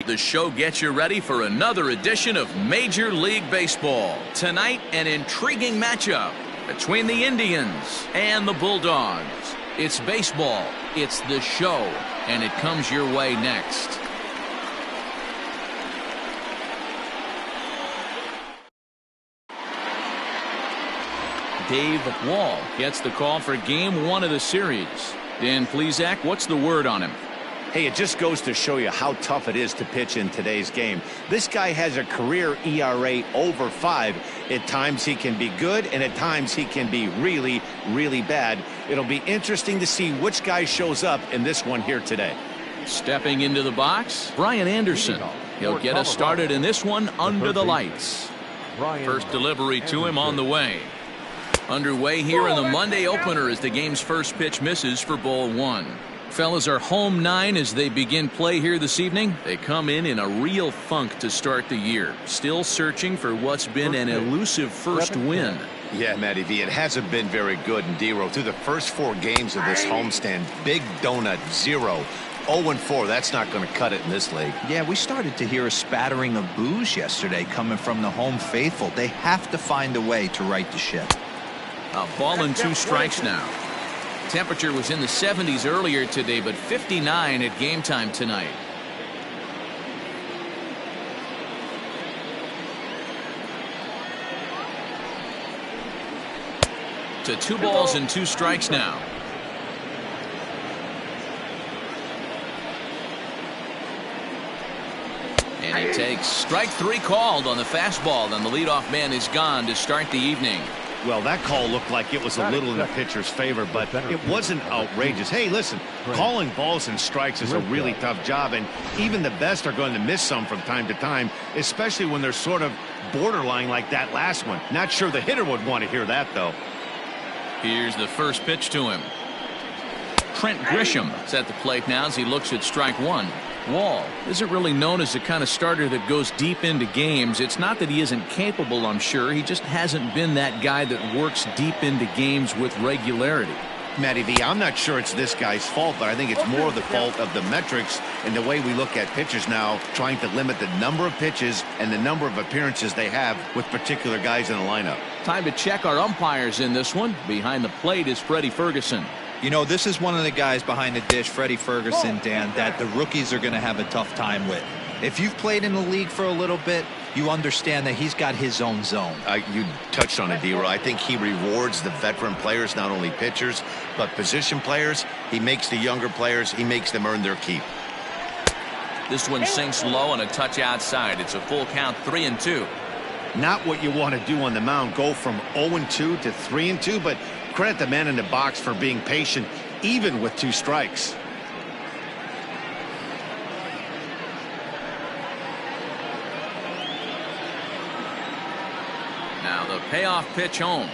The show gets you ready for another edition of Major League Baseball. Tonight, an intriguing matchup between the Indians and the Bulldogs. It's baseball, it's the show, and it comes your way next. Dave Wall gets the call for Game 1 of the series. Dan Plesac, what's the word on him? Hey, it just goes to show you how tough it is to pitch in today's game. This guy has a career ERA over 5. At times he can be good, and at times he can be really, really bad. It'll be interesting to see which guy shows up in this one here today. Stepping into the box, Brian Anderson. He'll get us started in this one under the lights. First delivery to him on the way. Underway here in the Monday opener as the game's first pitch misses for ball 1. Fellas are home 9 as they begin play here this evening. They come in a real funk to start the year. Still searching for what's been an elusive first win. Yeah, Matty V, it hasn't been very good in D-Row. Through the first 4 games of this homestand, big donut, 0. 0-4, that's not going to cut it in this league. Yeah, we started to hear a spattering of boos yesterday coming from the home faithful. They have to find a way to right the ship. A ball and 2 strikes now. Temperature was in the 70s earlier today, but 59 at game time tonight. To 2 balls and 2 strikes now. And he takes strike 3 called on the fastball, and the leadoff man is gone to start the evening. Well, that call looked like it was a little in the pitcher's favor, but it wasn't outrageous. Hey, listen, calling balls and strikes is a really tough job, and even the best are going to miss some from time to time, especially when they're sort of borderline like that last one. Not sure the hitter would want to hear that, though. Here's the first pitch to him. Trent Grisham is at the plate now as he looks at strike 1. Wall isn't really known as the kind of starter that goes deep into games. It's not that he isn't capable, I'm sure. He just hasn't been that guy that works deep into games with regularity. Matty V, I'm not sure it's this guy's fault, but I think it's more the fault of the metrics and the way we look at pitchers now, trying to limit the number of pitches and the number of appearances they have with particular guys in the lineup. Time to check our umpires in this one. Behind the plate is Freddie Ferguson. You know, this is one of the guys behind the dish, Freddie Ferguson, Dan, that the rookies are going to have a tough time with. If you've played in the league for a little bit, you understand that he's got his own zone. You touched on it, D-Roy. I think he rewards the veteran players, not only pitchers, but position players. He makes the younger players, he makes them earn their keep. This one sinks low and a touch outside. It's a full count, 3-2. Not what you want to do on the mound, go from 0-2 to 3-2, but credit the man in the box for being patient, even with 2 strikes. Now the payoff pitch home.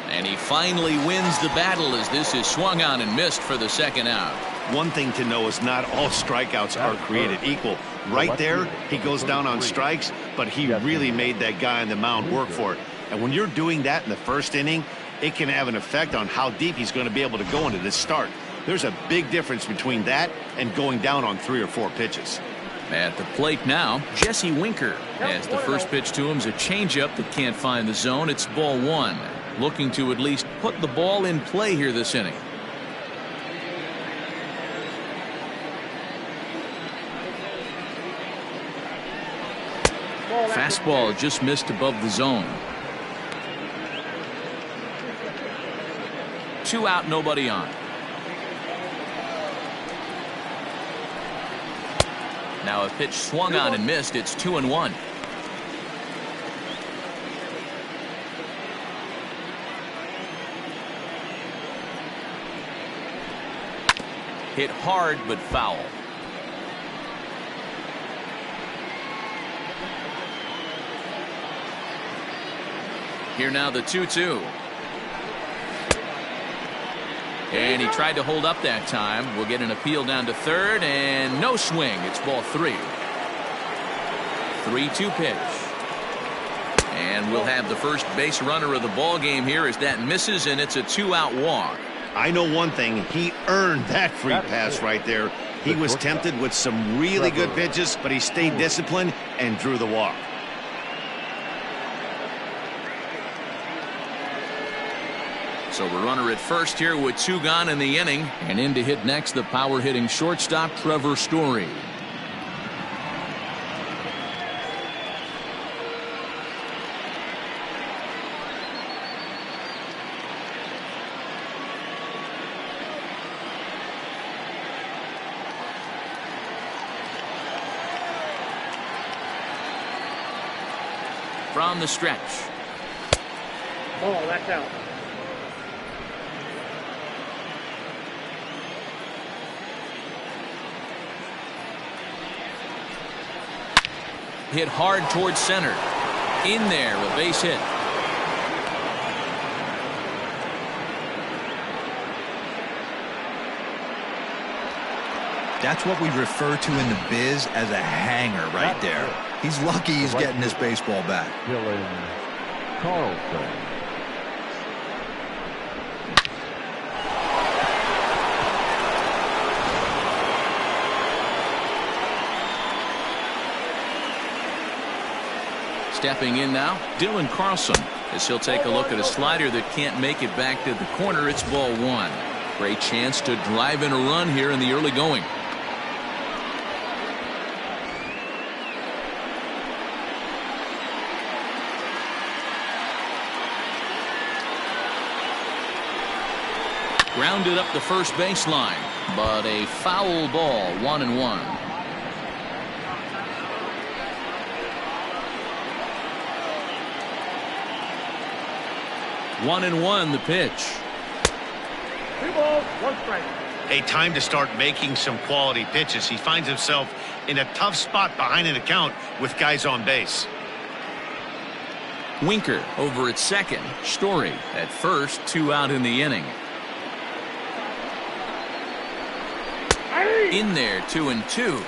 And he finally wins the battle as this is swung on and missed for the second out. One thing to know is not all strikeouts are created equal. Right there, he goes down on strikes, but he really made that guy on the mound work for it. And when you're doing that in the first inning, it can have an effect on how deep he's going to be able to go into this start. There's a big difference between that and going down on 3 or 4 pitches. At the plate now, Jesse Winker, as the first pitch to him is a changeup that can't find the zone. It's ball 1. Looking to at least put the ball in play here this inning. Fastball just missed above the zone. 2 out, nobody on. Now a pitch swung on and missed. It's 2-1. Hit hard but foul. Here now the 2-2. And he tried to hold up that time. We'll get an appeal down to third, and no swing. It's ball 3. 3-2 pitch. And we'll have the first base runner of the ball game here as that misses, and it's a 2-out walk. I know one thing. He earned that free pass right there. He was tempted with some really good pitches, but he stayed disciplined and drew the walk. So a runner at first here with 2 gone in the inning. And in to hit next, the power hitting shortstop, Trevor Story. From the stretch. Oh, that's out. Hit hard towards center. In there, a base hit. That's what we refer to in the biz as a hanger right there. He's lucky he's getting this baseball back. Carlson. Stepping in now, Dylan Carlson, as he'll take a look at a slider that can't make it back to the corner. It's ball 1. Great chance to drive in a run here in the early going. Grounded up the first baseline, but a foul ball, 1-1. 1-1 the pitch. 2 balls, 1 strike. A time to start making some quality pitches. He finds himself in a tough spot behind an account with guys on base. Winker over at second. Story at first. 2 out in the inning. In there, 2-2.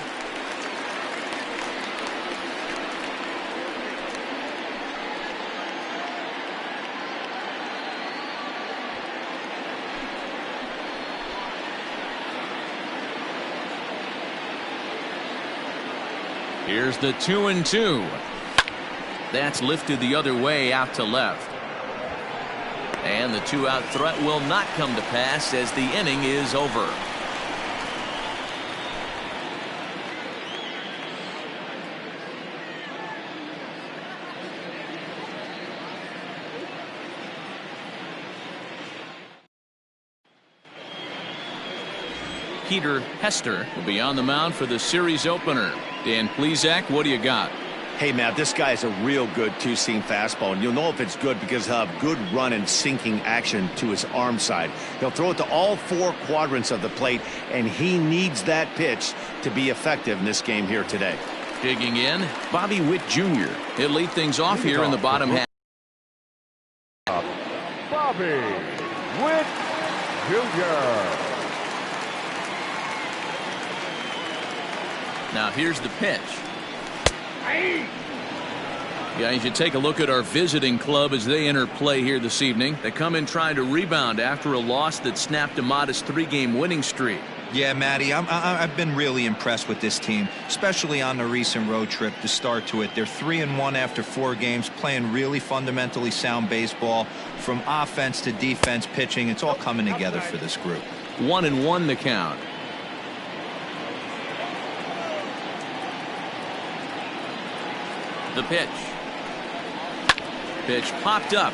Here's the 2-2. That's lifted the other way out to left. And the 2-out threat will not come to pass as the inning is over. Peter Hester will be on the mound for the series opener. Dan Plesac, what do you got? Hey, Matt, this guy is a real good 2-seam fastball, and you'll know if it's good because he'll have good run and sinking action to his arm side. He'll throw it to all 4 quadrants of the plate, and he needs that pitch to be effective in this game here today. Digging in, Bobby Witt Jr. He'll lead things off here in the bottom half. Bobby Witt Jr. Now here's the pitch. Guys, you take a look at our visiting club as they enter play here this evening. They come in trying to rebound after a loss that snapped a modest 3-game winning streak. Yeah, Matty, I've been really impressed with this team, especially on the recent road trip to start to it. They're 3-1 after 4 games, playing really fundamentally sound baseball from offense to defense, pitching. It's all coming together for this group. 1-1 the count. The pitch. Pitch popped up.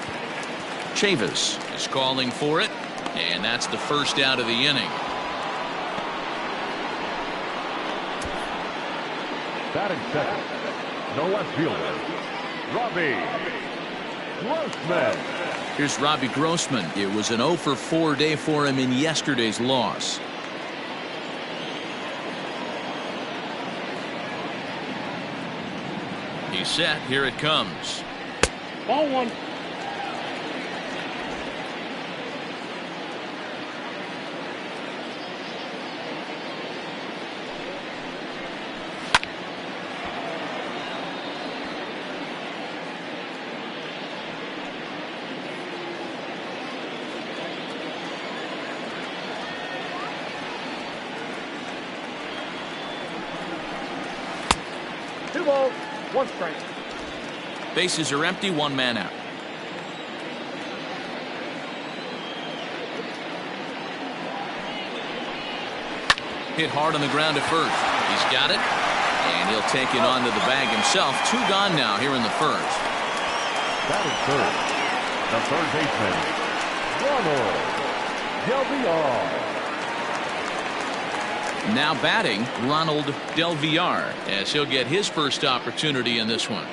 Chavis is calling for it, and that's the first out of the inning. Batting second, no left fielder, Robbie Grossman. Here's Robbie Grossman. It was an 0-for-4 day for him in yesterday's loss. He's set. Here it comes. Ball 1. balls, one strike. Bases are empty, one man out. Hit hard on the ground at first. He's got it, and he'll take it onto the bag himself. 2 gone now here in the first. Batting third, the third baseman, Ronald Del. Now batting, Ronald Del Villar, as he'll get his first opportunity in this one.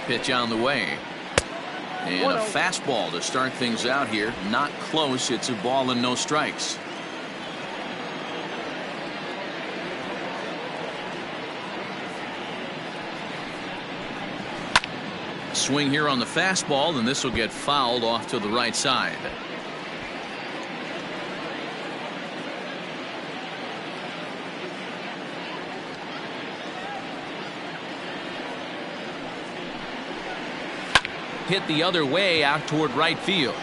Pitch on the way. And a fastball to start things out here. Not close. It's a ball and no strikes. Swing here on the fastball, and this will get fouled off to the right side. Hit the other way out toward right field.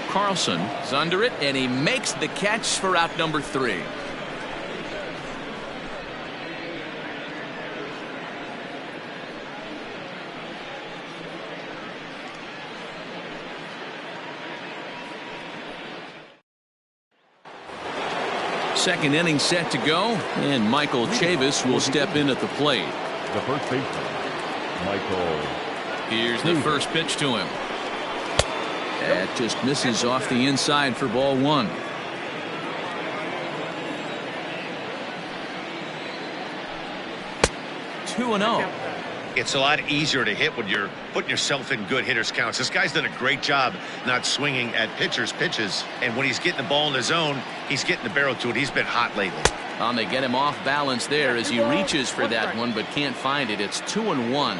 Carlson is under it, and he makes the catch for out number 3. Second inning set to go, and Michael Chavis will step in at the plate. The first baseman, Michael. Here's the first pitch to him. That just misses off the inside for ball 1. Two and 0. It's a lot easier to hit when you're putting yourself in good hitters counts. This guy's done a great job not swinging at pitchers' pitches. And when he's getting the ball in the zone, he's getting the barrel to it. He's been hot lately. They get him off balance there as he reaches for that one but can't find it. It's 2-1.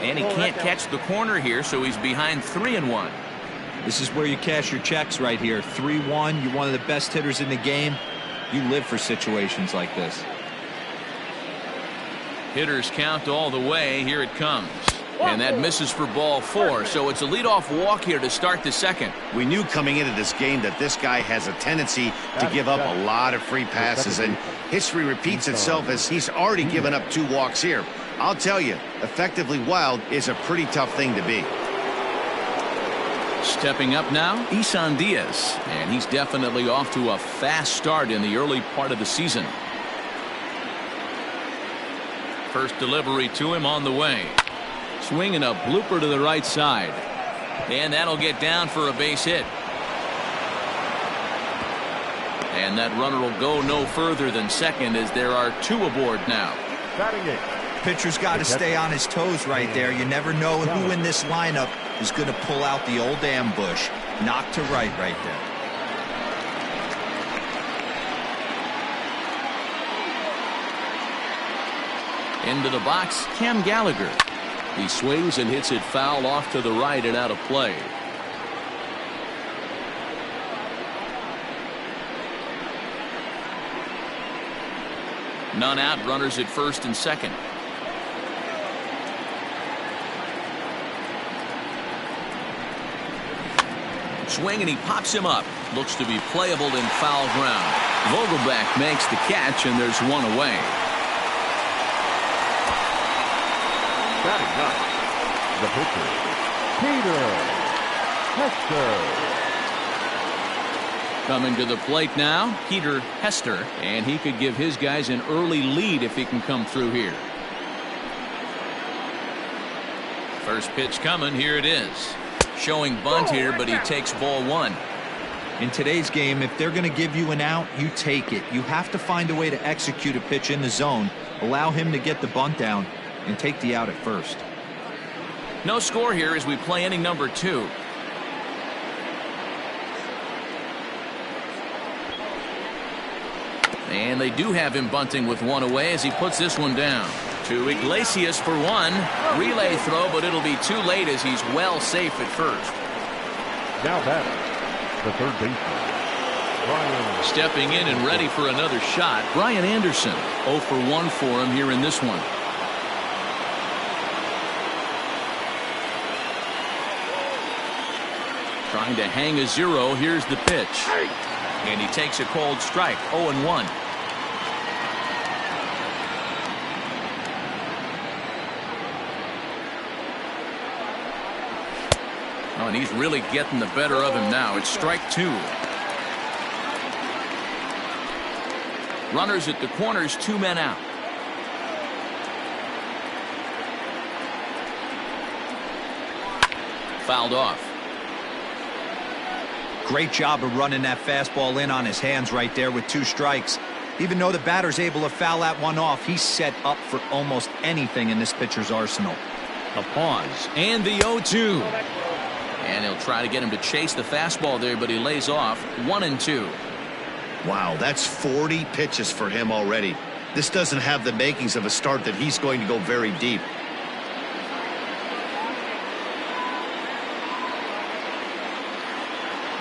And he can't catch the corner here, so he's behind 3-1. This is where you cash your checks right here. 3-1. You're one of the best hitters in the game. You live for situations like this. Hitters count all the way. Here it comes. And that misses for ball 4. So it's a leadoff walk here to start the second. We knew coming into this game that this guy has a tendency to give up a lot of free passes, and history repeats itself as he's already given up 2 walks here. I'll tell you, effectively wild is a pretty tough thing to be. Stepping up now, Isan Diaz, and he's definitely off to a fast start in the early part of the season. First delivery to him on the way. Swinging a blooper to the right side, and that'll get down for a base hit. And that runner will go no further than second as there are 2 aboard now. Batting 8. Pitcher's got to stay on his toes right there. You never know who in this lineup is going to pull out the old ambush. Knock to right there. Into the box, Cam Gallagher. He swings and hits it foul off to the right and out of play. None out, runners at first and second. Swing, and he pops him up. Looks to be playable in foul ground. Vogelbach makes the catch, and there's 1 away. Batting 9. The pitcher, Peter Hester. Coming to the plate now, Peter Hester, and he could give his guys an early lead if he can come through here. First pitch coming, here it is. Showing bunt here, but he takes ball 1. In today's game, if they're going to give you an out, you take it. You have to find a way to execute a pitch in the zone, allow him to get the bunt down, and take the out at first. No score here as we play inning number 2. And they do have him bunting with 1 away as he puts this one down. To Iglesias for 1. Relay throw, but it'll be too late as he's well safe at first. Now batting, the third baseman, Brian. Stepping in and ready for another shot, Brian Anderson. 0 for 1 for him here in this one. Trying to hang a 0. Here's the pitch. And he takes a cold strike. 0-1. Oh, and he's really getting the better of him now. It's strike 2. Runners at the corners, 2 men out. Fouled off. Great job of running that fastball in on his hands right there with 2 strikes. Even though the batter's able to foul that one off, he's set up for almost anything in this pitcher's arsenal. A pause and the 0-2. And he'll try to get him to chase the fastball there, but he lays off. 1-2. Wow, that's 40 pitches for him already. This doesn't have the makings of a start that he's going to go very deep.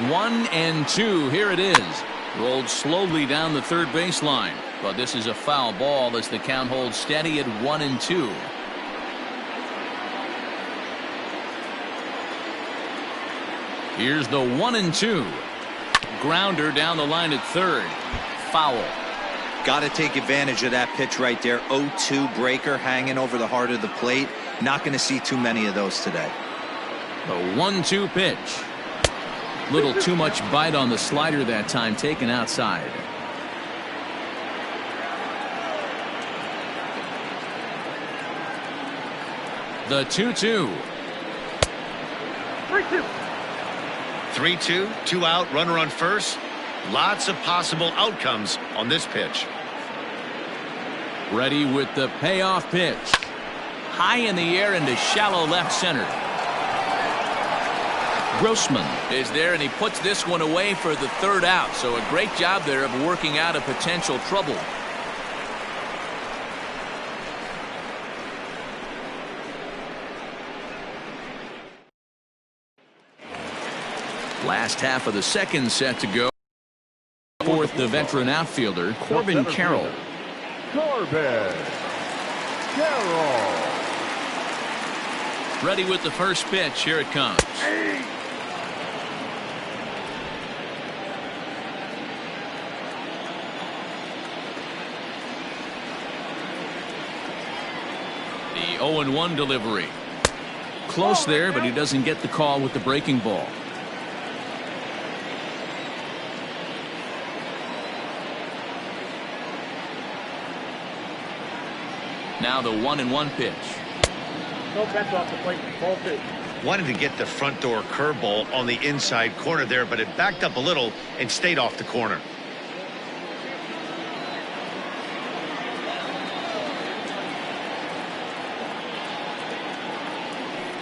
One and two. Here it is. Rolled slowly down the third baseline. But this is a foul ball as the count holds steady at 1-2. Here's the 1-2. Grounder down the line at third. Foul. Got to take advantage of that pitch right there. 0-2 breaker hanging over the heart of the plate. Not going to see too many of those today. The 1-2 pitch. Little too much bite on the slider that time, taken outside. The 2-2. 3-2. 3-2, 2 out, runner on first. Lots of possible outcomes on this pitch. Ready with the payoff pitch. High in the air into shallow left center. Grossman is there, and he puts this one away for the third out. So a great job there of working out a potential trouble. Last half of the second set to go. Fourth, the veteran outfielder, Corbin Carroll. Corbin Carroll. Ready with the first pitch. Here it comes. The 0-1 delivery. Close there, but he doesn't get the call with the breaking ball. Now the 1-1 pitch. No catch off the plate. Ball 2. Wanted to get the front door curveball on the inside corner there, but it backed up a little and stayed off the corner.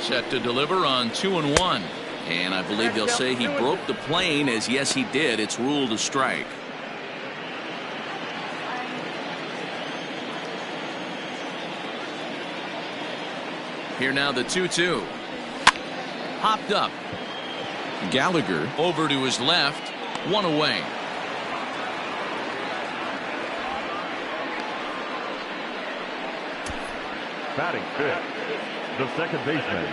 Set to deliver on 2-1. And I believe they'll say he broke the plane, as yes he did. It's ruled a strike. Here now the 2-2. Hopped up. Gallagher over to his left. One away. Batting fifth, the second baseman,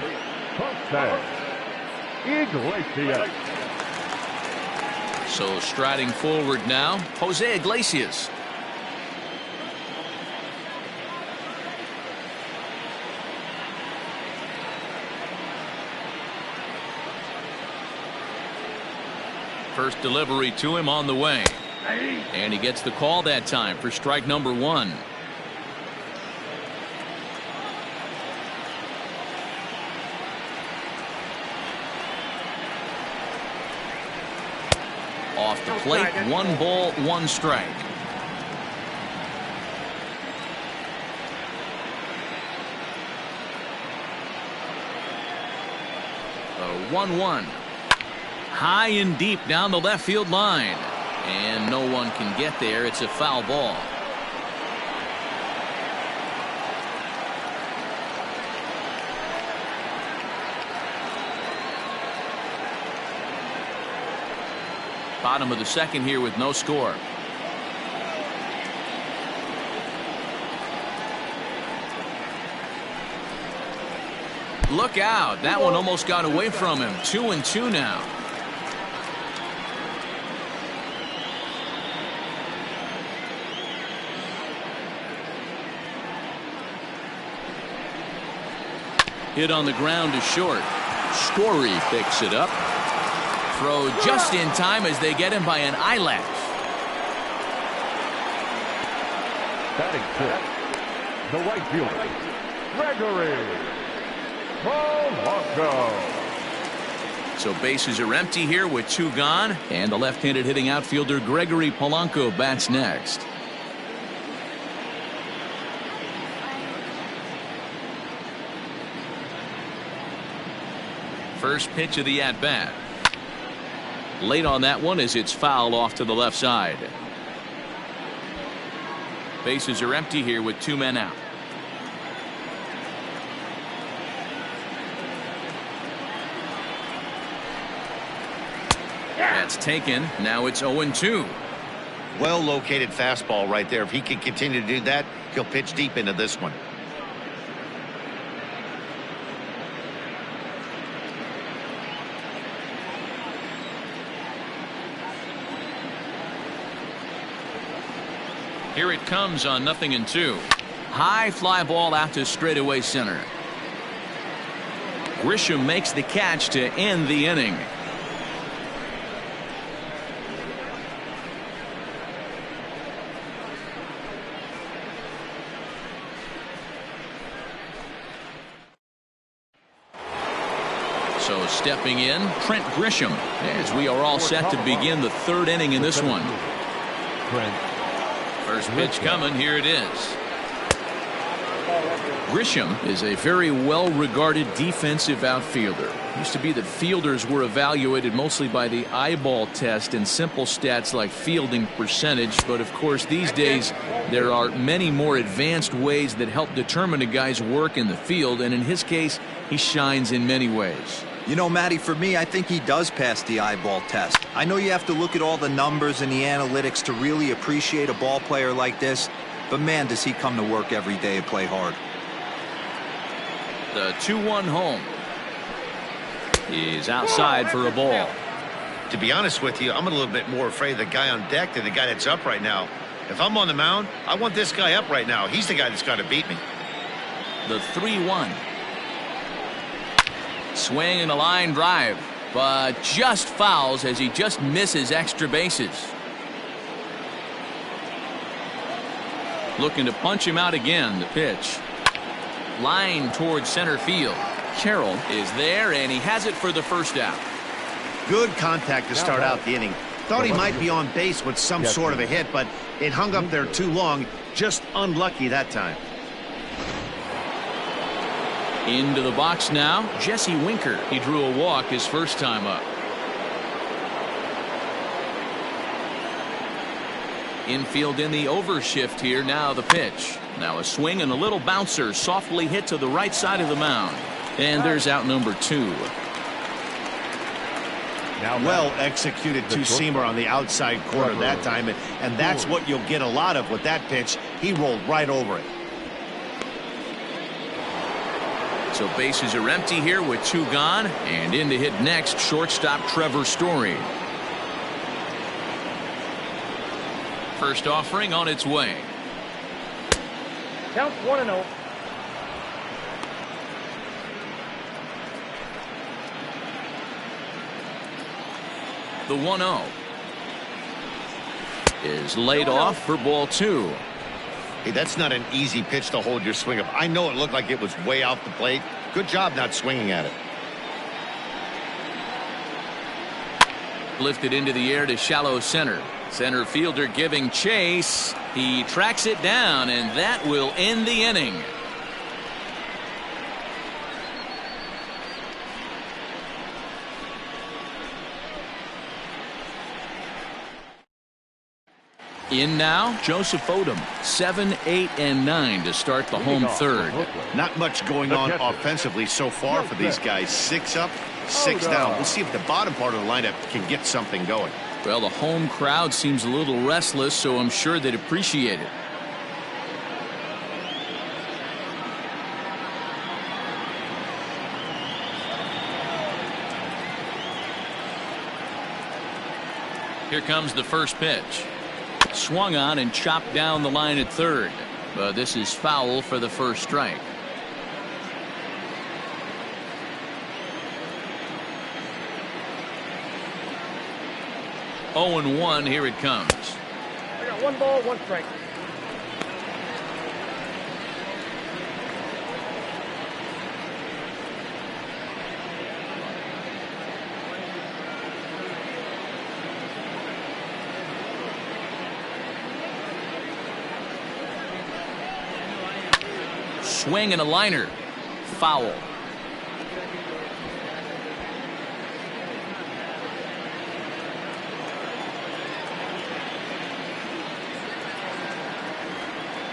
Jose Iglesias. So striding forward now, Jose Iglesias. First delivery to him on the way. And he gets the call that time for strike number 1. Off the plate, 1 ball, 1 strike. The 1-1. High and deep down the left field line. And no one can get there. It's a foul ball. Bottom of the second here with no score. Look out. That one almost got away from him. 2-2 now. Hit on the ground to short. Story picks it up. Throw just in time as they get him by an eyelash. Batting fifth, the right fielder, Gregory Polanco. So bases are empty here with 2 gone, and the left-handed hitting outfielder Gregory Polanco bats next. First pitch of the at-bat. Late on that one as it's fouled off to the left side. Bases are empty here with 2 men out. That's taken. Now it's 0-2. Well located fastball right there. If he can continue to do that, he'll pitch deep into this one. Here it comes on 0-2. High fly ball out to straightaway center. Grisham makes the catch to end the inning. So stepping in, Trent Grisham, as we are all set to begin the 3rd inning in this one. First pitch coming, here it is. Grisham is a very well-regarded defensive outfielder. It used to be that fielders were evaluated mostly by the eyeball test and simple stats like fielding percentage, but of course these days there are many more advanced ways that help determine a guy's work in the field, and in his case he shines in many ways. You know, Matty, for me, I think he does pass the eyeball test. I know you have to look at all the numbers and the analytics to really appreciate a ball player like this, but man, does he come to work every day and play hard. The 2-1 home. He's outside for a ball. To be honest with you, I'm a little bit more afraid of the guy on deck than the guy that's up right now. If I'm on the mound, I want this guy up right now. He's the guy that's got to beat me. The 3-1. Swing and a line drive, but just fouls as he just misses extra bases. Looking to punch him out again. The pitch. Line towards center field. Carroll is there, and he has it for the first out. Good contact to start out the inning. Thought he might be on base with some sort of a hit, but it hung up there too long. Just unlucky that time. Into the box now, Jesse Winker. He drew a walk his first time up. Infield in the overshift here. Now the pitch. Now a swing and a little bouncer softly hit to the right side of the mound. And there's out number 2. Well executed two-seamer on the outside corner that time, and that's what you'll get a lot of with that pitch. He rolled right over it. So bases are empty here with 2 gone, and in to hit next, shortstop Trevor Story. First offering on its way. Count 1-0. The 1-0 is laid off for ball 2. Hey, that's not an easy pitch to hold your swing up. I know it looked like it was way off the plate. Good job not swinging at it. Lifted into the air to shallow center. Center fielder giving chase. He tracks it down, and that will end the inning. In now, Joseph Odom, 7, 8, and 9 to start the home 3rd. Not much going on offensively so far for these guys. 6 up, 6 down. We'll see if the bottom part of the lineup can get something going. Well, the home crowd seems a little restless, so I'm sure they'd appreciate it. Here comes the first pitch. Swung on and chopped down the line at 3rd. But this is foul for the first strike. 0-1. Here it comes. I got 1 ball, 1 strike. Swing and a liner. Foul.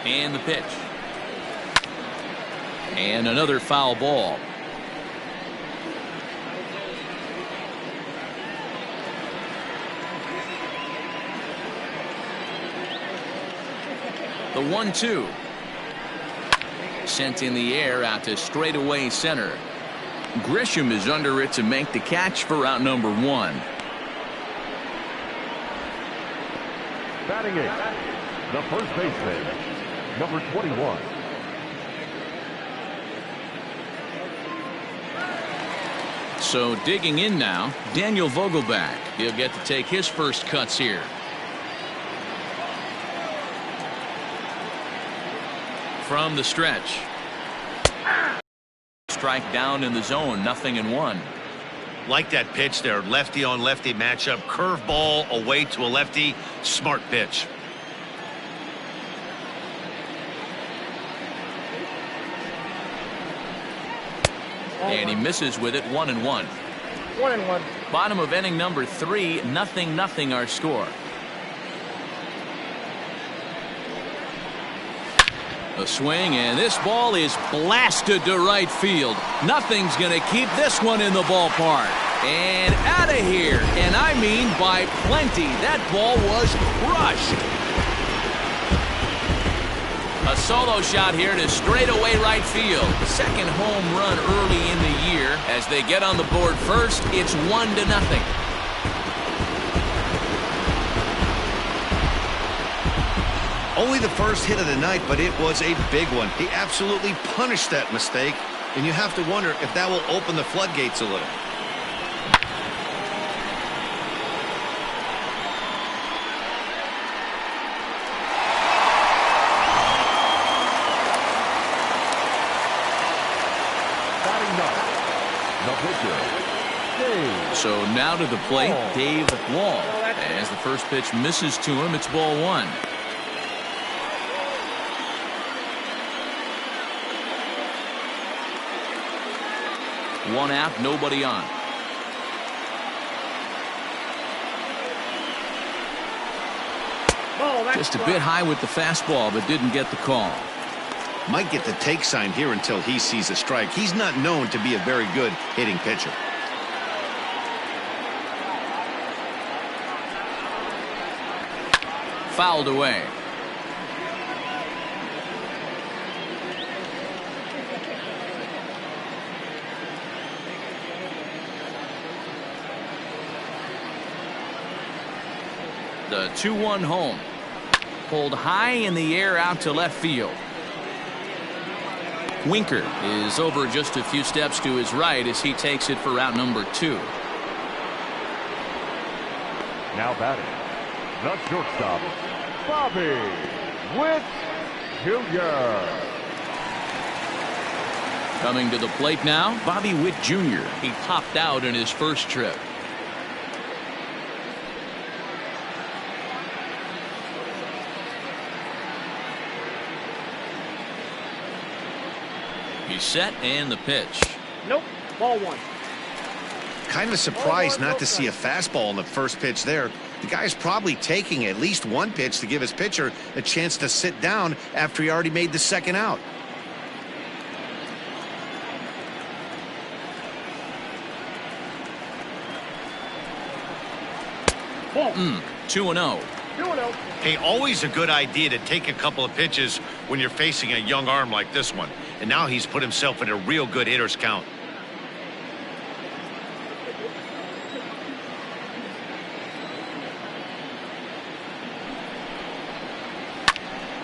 And the pitch. And another foul ball. The 1-2. Sent in the air out to straightaway center. Grisham is under it to make the catch for out number 1. Batting eighth, the first baseman, number 21. So digging in now, Daniel Vogelback. He'll get to take his first cuts here. From the stretch. Strike down in the zone, 0-1. Like that pitch there, lefty on lefty matchup, curveball away to a lefty, smart pitch. And he misses with it, 1-1. 1-1. Bottom of inning number 3, 0-0 our score. A swing, and this ball is blasted to right field. Nothing's going to keep this one in the ballpark. And out of here, and I mean by plenty. That ball was crushed. A solo shot here to straightaway right field. Second home run early in the year. As they get on the board first, it's 1-0. Only the first hit of the night, but it was a big one. He absolutely punished that mistake, and you have to wonder if that will open the floodgates a little. So now to the plate, Dave Wall. As the first pitch misses to him, it's ball 1. One out, nobody on. Just a bit high with the fastball, but didn't get the call. Might get the take sign here until he sees a strike. He's not known to be a very good hitting pitcher. Fouled away. The 2-1 home. Pulled high in the air out to left field. Winker is over just a few steps to his right as he takes it for out number 2. Now batting, the shortstop, Bobby Witt Jr. Coming to the plate now, Bobby Witt Jr. He popped out in his first trip. He's set, and the pitch. Nope. Ball 1. Kind of surprised not to see a fastball in the first pitch there. The guy's probably taking at least one pitch to give his pitcher a chance to sit down after he already made the second out. Ball. 2-0. 2-0. Hey, always a good idea to take a couple of pitches when you're facing a young arm like this one. And now he's put himself in a real good hitter's count.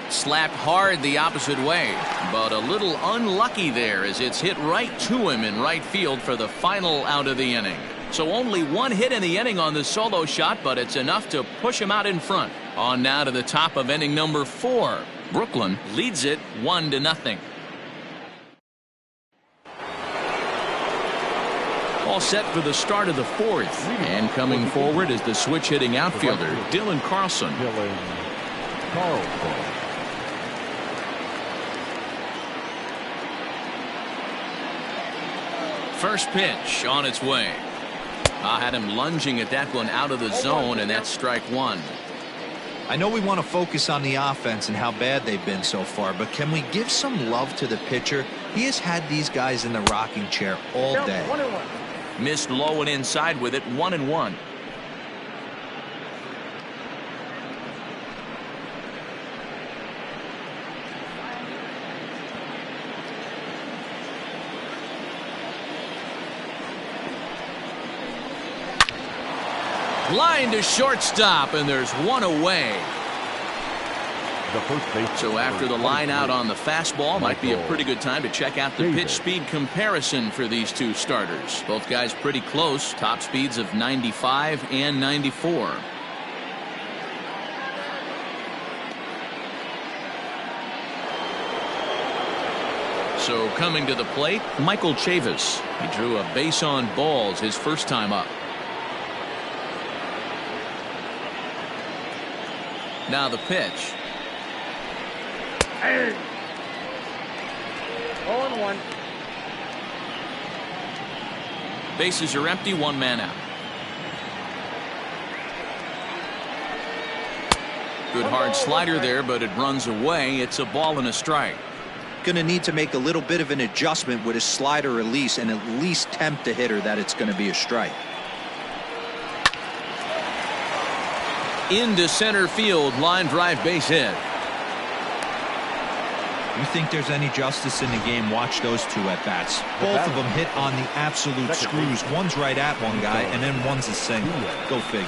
Slapped hard the opposite way, but a little unlucky there as it's hit right to him in right field for the final out of the inning. So only one hit in the inning on the solo shot, but it's enough to push him out in front. On now to the top of inning number 4. Brooklyn leads it 1-0. All set for the start of the 4th. And coming forward is the switch-hitting outfielder, Dylan Carlson. First pitch on its way. I had him lunging at that one out of the zone, and that's strike 1. I know we want to focus on the offense and how bad they've been so far, but can we give some love to the pitcher? He has had these guys in the rocking chair all day. 1-1. Missed low and inside with it, 1-1. Line to shortstop, and there's one away. So after the line out on the fastball, might be a pretty good time to check out the pitch speed comparison for these two starters. Both guys pretty close, top speeds of 95 and 94. So coming to the plate, Michael Chavis. He drew a base on balls his first time up. Now the pitch. 0-1. Bases are empty, one man out. Good hard slider there, but it runs away. It's a ball and a strike. Going to need to make a little bit of an adjustment with his slider release and at least tempt the hitter that it's going to be a strike. Into center field, line drive, base hit. You think there's any justice in the game? Watch those two at bats. Both of them hit on the absolute screws. One's right at one guy, and then one's a single. Go figure.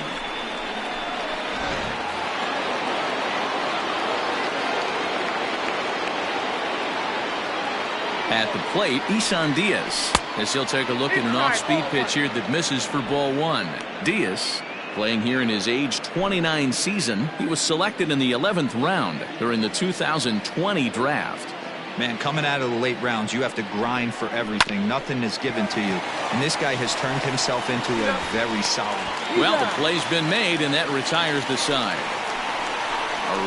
At the plate, Isan Diaz, as he'll take a look at an off-speed pitch here that misses for ball 1. Diaz, playing here in his age 29 season, he was selected in the 11th round during the 2020 draft. Man, coming out of the late rounds, you have to grind for everything. Nothing is given to you. And this guy has turned himself into a very solid. Well, the play's been made, and that retires the side.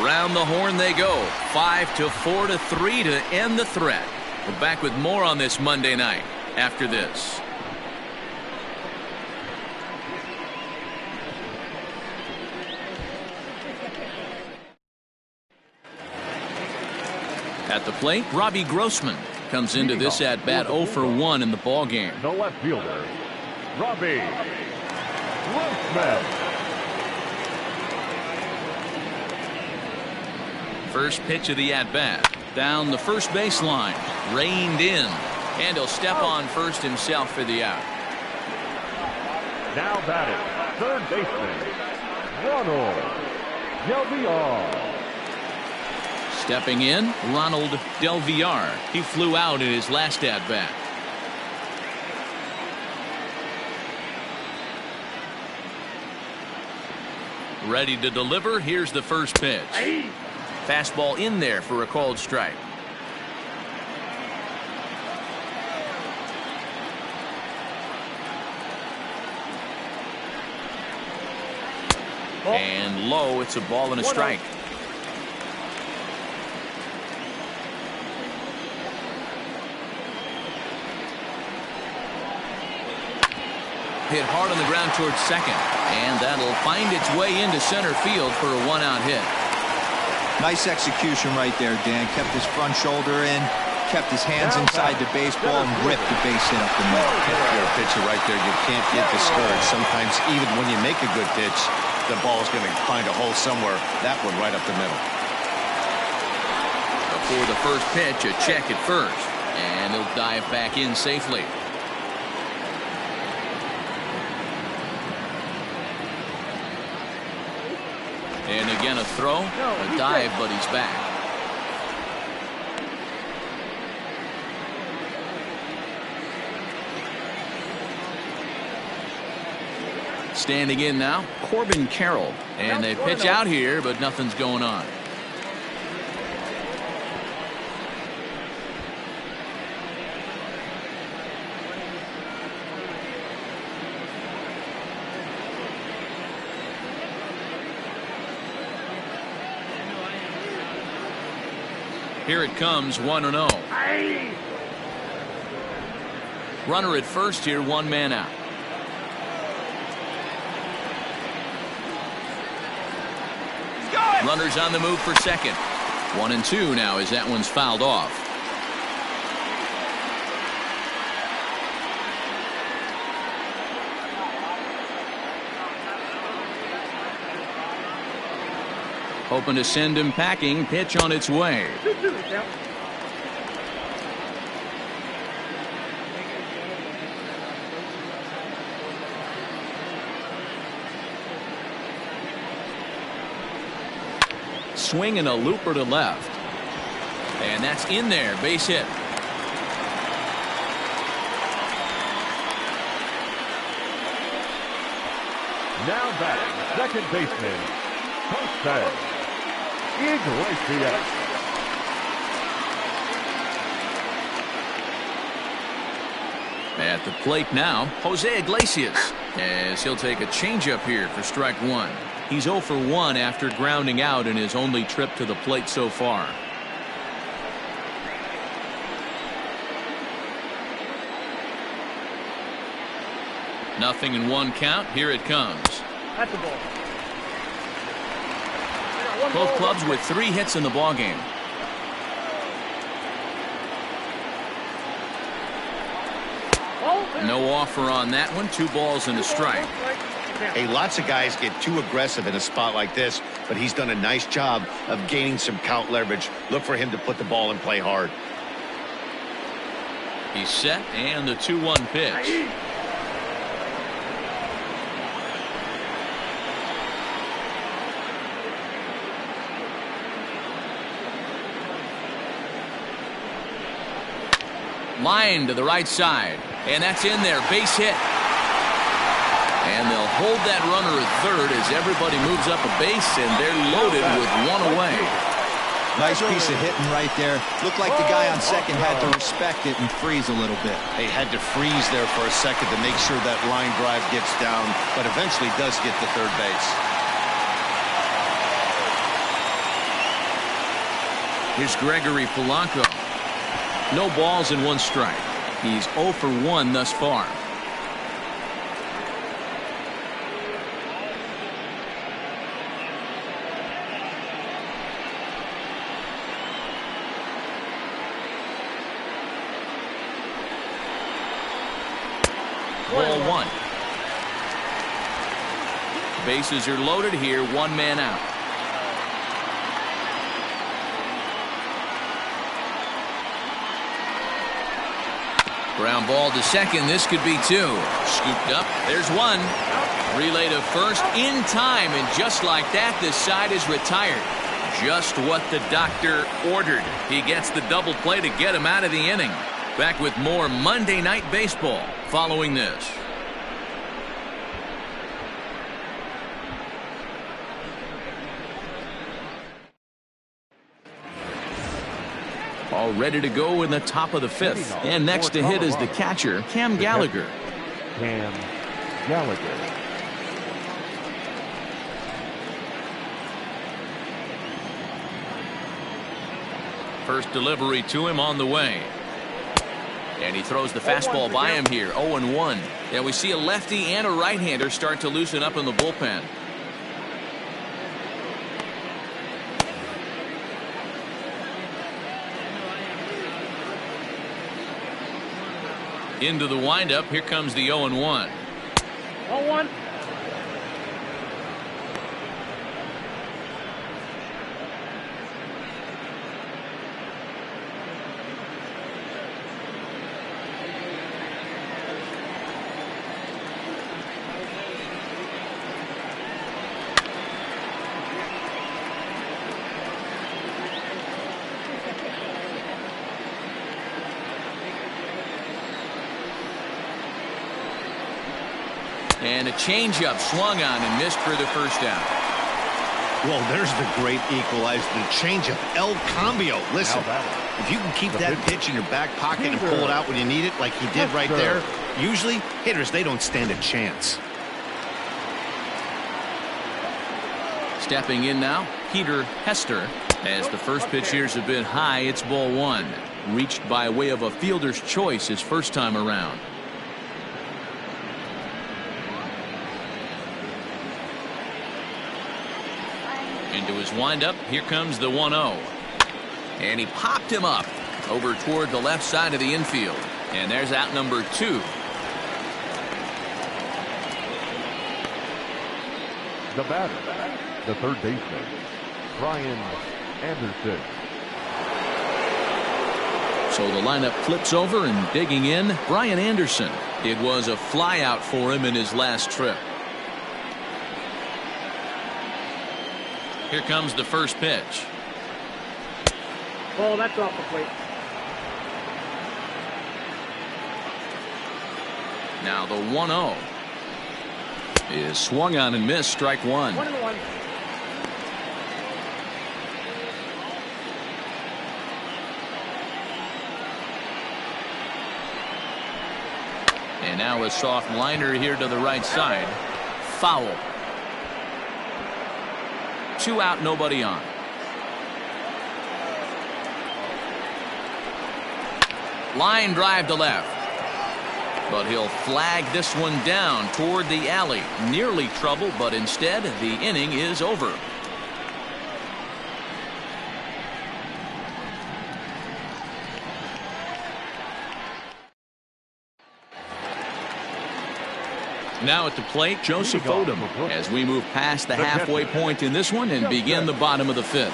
Around the horn they go. 5-4 to 3 to end the threat. We're back with more on this Monday night after this. At the plate, Robbie Grossman comes into this at bat 0 for 1 in the ball game. The left fielder, Robbie Grossman. First pitch of the at bat, down the first baseline, reined in, and he'll step on first himself for the out. Now batting, third baseman, Ronald Delviar. Stepping in, Ronald Delviar. He flew out in his last at bat. Ready to deliver. Here's the first pitch. Fastball in there for a called strike. And low, it's a ball and a strike. Hit hard on the ground towards second, and that'll find its way into center field for a one-out hit. Nice execution right there, Dan. Kept his front shoulder in, kept his hands inside the baseball, and ripped the base hit up the middle. If you're a pitcher right there, you can't get discouraged. Sometimes even when you make a good pitch, the ball's going to find a hole somewhere. That one right up the middle. Before the first pitch, a check at first, and he'll dive back in safely. And again a throw, a dive, but he's back. Standing in now, Corbin Carroll. And they pitch out here, but nothing's going on. Here it comes, 1-0. Runner at first here, one man out. Runners on the move for second. 1-2 now as that one's fouled off. Hoping to send him packing. Pitch on its way. Swing and a looper to left. And that's in there. Base hit. Now batting, second baseman, Jose Iglesias. At the plate now, Jose Iglesias, as he'll take a changeup here for strike one. He's 0 for 1 after grounding out in his only trip to the plate so far. Nothing in one count. Here it comes. That's the ball. Both clubs with 3 hits in the ballgame. No offer on that one. 2 balls and a strike. Hey, lots of guys get too aggressive in a spot like this, but he's done a nice job of gaining some count leverage. Look for him to put the ball in play hard. He's set, and the 2-1 pitch. Line to the right side, and that's in there. Base hit. And they'll hold that runner at third as everybody moves up a base, and they're loaded with 1 away. Nice piece of hitting right there. Looked like the guy on second had to respect it and freeze a little bit. They had to freeze there for a second to make sure that line drive gets down, but eventually does get to third base. Here's Gregory Polanco. No balls and 1 strike. He's 0 for 1 thus far. Ball 1. Bases are loaded here. 1 man out. Ground ball to second. This could be 2. Scooped up. There's 1. Relay to first in time, and just like that, this side is retired. Just what the doctor ordered. He gets the double play to get him out of the inning. Back with more Monday Night Baseball following this. All ready to go in the top of the 5th. And next to hit is the catcher, Cam Gallagher. Cam Gallagher. First delivery to him on the way. And he throws the fastball by him here. 0-1. Yeah, we see a lefty and a right-hander start to loosen up in the bullpen. Into the windup. Here comes the 0-1. 0-1. And a changeup swung on and missed for the first down. Well, there's the great equalizer, the changeup, El Cambio. Listen, if you can keep that pitch in your back pocket and pull it out when you need it, like he did right there, usually hitters, they don't stand a chance. Stepping in now, Peter Hester. As the first pitch here's a bit high, it's ball one. Reached by way of a fielder's choice his first time around. Into his windup, here comes the 1-0. And he popped him up over toward the left side of the infield. And there's out number 2. The batter, the third baseman, Brian Anderson. So the lineup flips over, and digging in, Brian Anderson. It was a flyout for him in his last trip. Here comes the first pitch. Oh, that's off the plate. Now the 1-0 is swung on and missed, strike one. 1-1. And now a soft liner here to the right side. Foul. 2 out, nobody on. Line drive to left. But he'll flag this one down toward the alley. Nearly trouble, but instead the inning is over. Now at the plate, Joseph Odom, as we move past the halfway point in this one and begin the bottom of the 5th.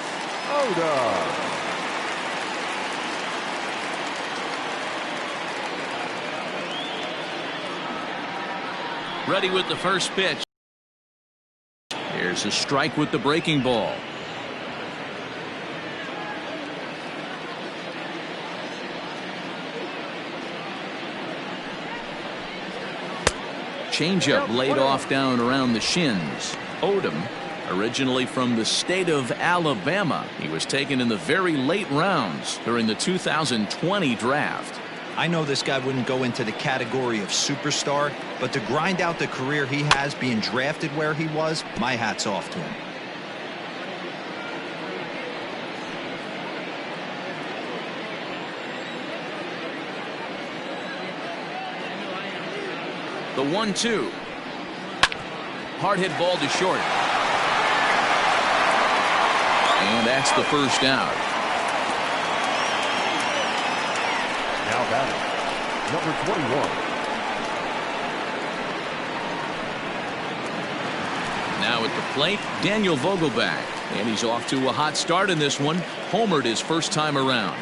Ready with the first pitch. Here's a strike with the breaking ball. Changeup laid off down around the shins. Odom, originally from the state of Alabama, he was taken in the very late rounds during the 2020 draft. I know this guy wouldn't go into the category of superstar, but to grind out the career he has being drafted where he was, my hat's off to him. The 1-2. Hard hit ball to short. And that's the first out. Now batting, number 21. Now at the plate, Daniel Vogelback. And he's off to a hot start in this one. Homered his first time around.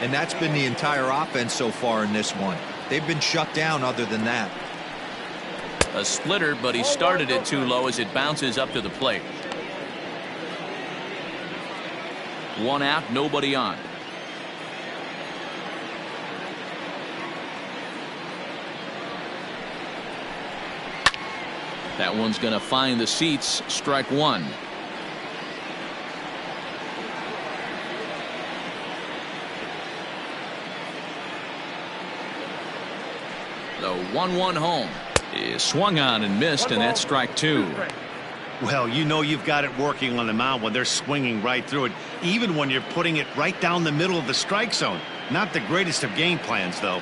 And that's been the entire offense so far in this one. They've been shut down other than that. A splitter, but he started it too low as it bounces up to the plate. 1 out, nobody on. That one's going to find the seats. Strike one. The 1-1 home is swung on and missed, and that's strike two. Well, you know you've got it working on the mound when they're swinging right through it, even when you're putting it right down the middle of the strike zone. Not the greatest of game plans, though.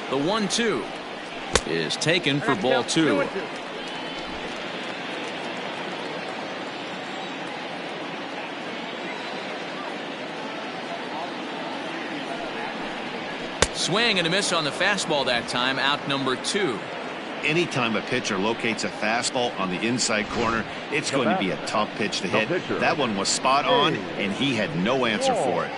The 1-2 is taken for ball two. Swing and a miss on the fastball that time. Out number 2. Anytime a pitcher locates a fastball on the inside corner, it's going to be a tough pitch to hit. That one was spot on, and he had no answer for it.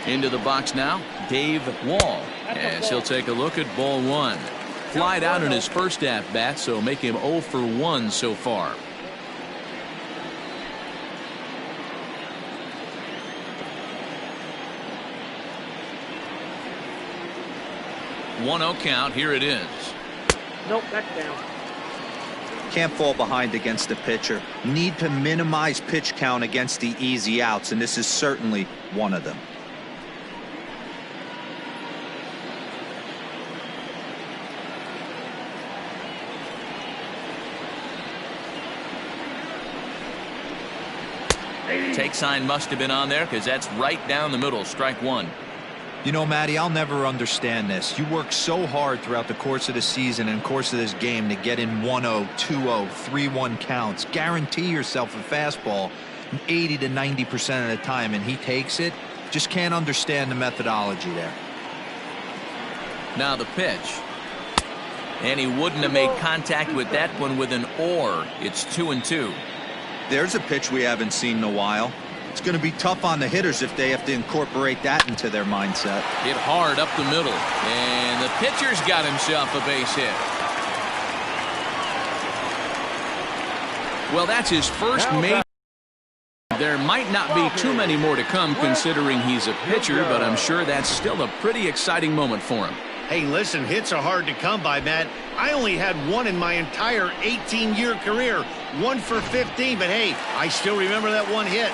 Into the box now, Dave Wall, as he'll take a look at ball one. Flied out in his first at-bat, so make him 0 for 1 so far. 1-0 count. Here it is. Nope, that's down. Can't fall behind against the pitcher. Need to minimize pitch count against the easy outs, and this is certainly one of them. Take sign must have been on there because that's right down the middle. Strike one. You know, Matty, I'll never understand this. You work so hard throughout the course of the season and course of this game to get in 1-0, 2-0, 3-1 counts. Guarantee yourself a fastball 80 to 90% of the time, and he takes it. Just can't understand the methodology there. Now the pitch. And he wouldn't have made contact with that one with an or. It's 2-2. There's a pitch we haven't seen in a while. It's going to be tough on the hitters if they have to incorporate that into their mindset. Hit hard up the middle, and the pitcher's got himself a base hit. Well, that's his first major. There might not be too many more to come considering he's a pitcher, but I'm sure that's still a pretty exciting moment for him. Hey, listen, hits are hard to come by, Matt. I only had one in my entire 18-year career, 1 for 15, but hey, I still remember that one hit.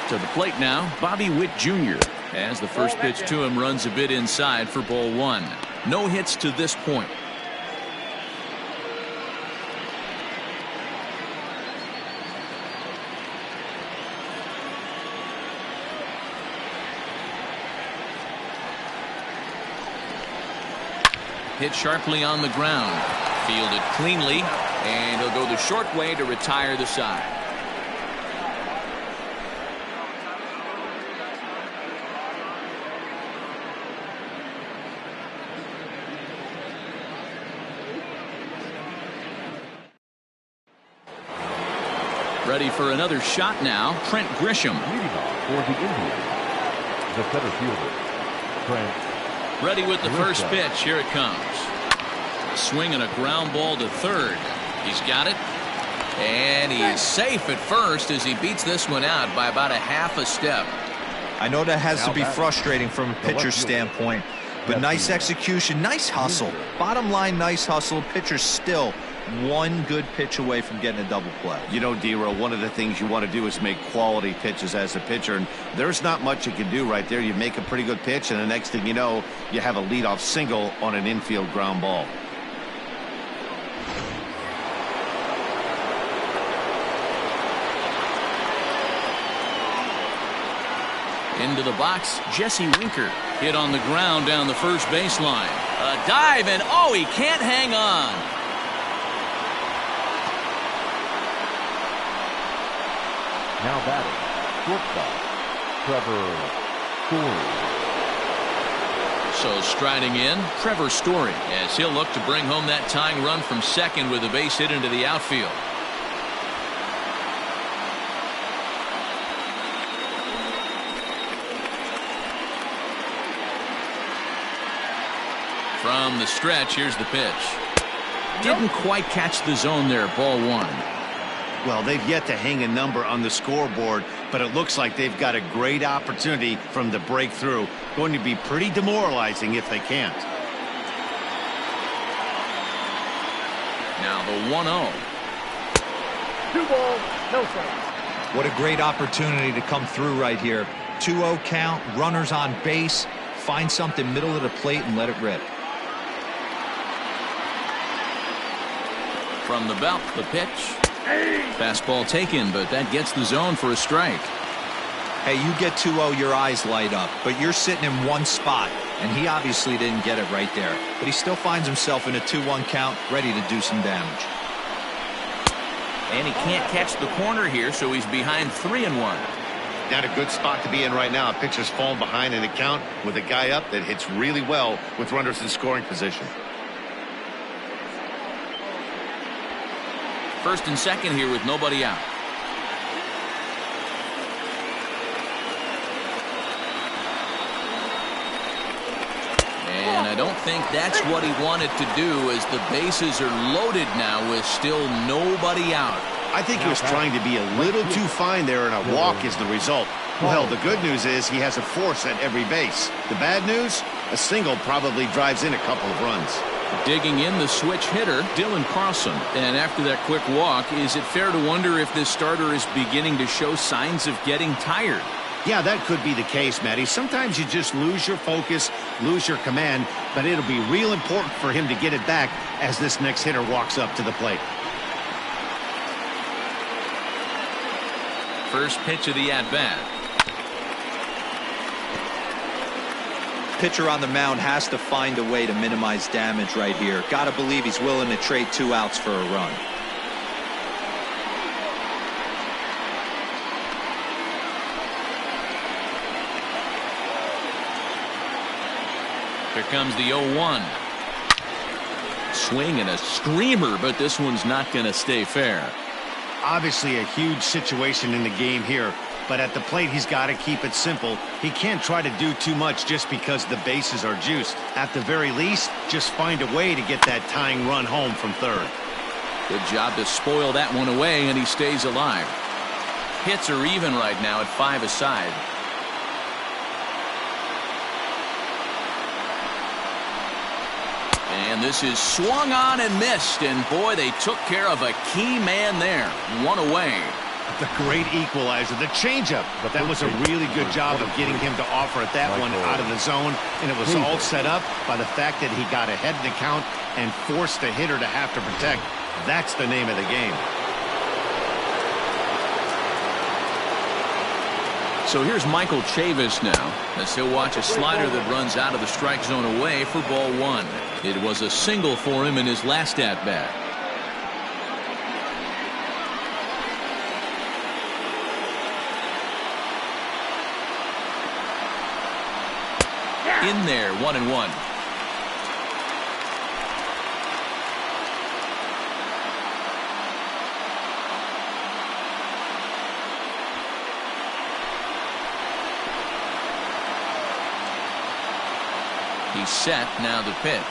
To the plate now, Bobby Witt Jr. as the first pitch to him runs a bit inside for ball one. No hits to this point. Hit sharply on the ground. Fielded cleanly, and he'll go the short way to retire the side. Ready for another shot now, Trent Grisham. Leading off for the Indians, the center fielder, Trent. Ready with the first pitch. Here it comes. A swing and a ground ball to third. He's got it. And he's safe at first as he beats this one out by about a half a step. I know that has to be frustrating from a pitcher's standpoint, but nice execution, nice hustle. Bottom line, nice hustle. Pitcher's still one good pitch away from getting a double play. You know, D-Row, one of the things you want to do is make quality pitches as a pitcher, and there's not much you can do right there. You make a pretty good pitch, and the next thing you know, you have a leadoff single on an infield ground ball. Into the box, Jesse Winker. Hit on the ground down the first baseline. A dive, and oh, he can't hang on. Now batting, shortstop, Trevor Story. So striding in, Trevor Story, as he'll look to bring home that tying run from second with a base hit into the outfield. From the stretch, here's the pitch. Didn't quite catch the zone there, ball one. Well, they've yet to hang a number on the scoreboard, but it looks like they've got a great opportunity from the breakthrough. Going to be pretty demoralizing if they can't. Now the 1-0. 2 balls, no strikes. What a great opportunity to come through right here. 2-0 count, runners on base. Find something middle of the plate and let it rip. From the belt, the pitch. Fastball taken, but that gets the zone for a strike. Hey, you get 2-0, your eyes light up, but you're sitting in one spot, and he obviously didn't get it right there. But he still finds himself in a 2-1 count, ready to do some damage. And he can't catch the corner here, so he's behind 3-1. Not a good spot to be in right now. A pitcher's falling behind in the count with a guy up that hits really well with runners in scoring position. First and second here with nobody out. And I don't think that's what he wanted to do, as the bases are loaded now with still nobody out. I think he was trying to be a little too fine there, and a walk is the result. Well, the good news is he has a force at every base. The bad news? A single probably drives in a couple of runs. Digging in the switch hitter, Dylan Carlson. And after that quick walk, is it fair to wonder if this starter is beginning to show signs of getting tired? Yeah, that could be the case, Matty. Sometimes you just lose your focus, lose your command, but it'll be real important for him to get it back as this next hitter walks up to the plate. First pitch of the at-bat. Pitcher on the mound has to find a way to minimize damage right here. Got to believe he's willing to trade 2 outs for a run. Here comes the 0-1. Swing and a screamer, but this one's not going to stay fair. Obviously a huge situation in the game here, but at the plate he's got to keep it simple. He can't try to do too much just because the bases are juiced. At the very least, just find a way to get that tying run home from third. Good job to spoil that one away, and he stays alive. Hits are even right now at 5 aside. And this is swung on and missed, and boy, they took care of a key man there. 1 away. The great equalizer, the changeup. That was a really good job of getting him to offer at that one out of the zone, and it was all set up by the fact that he got ahead in the count and forced the hitter to have to protect. That's the name of the game. So here's Michael Chavis now, as he'll watch a slider that runs out of the strike zone away for ball 1. It was a single for him in his last at-bat. In there, 1-1. He's set, now the pitch.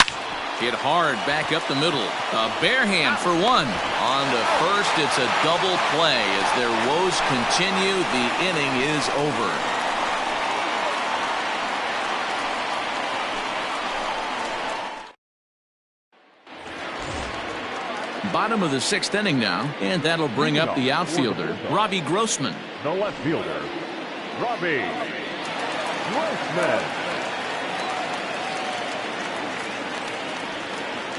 Hit hard back up the middle. A bare hand for 1. On to first, it's a double play. As their woes continue, the inning is over. Bottom of the 6th inning now, and that'll bring up the outfielder, Robbie Grossman. The left fielder, Robbie Grossman.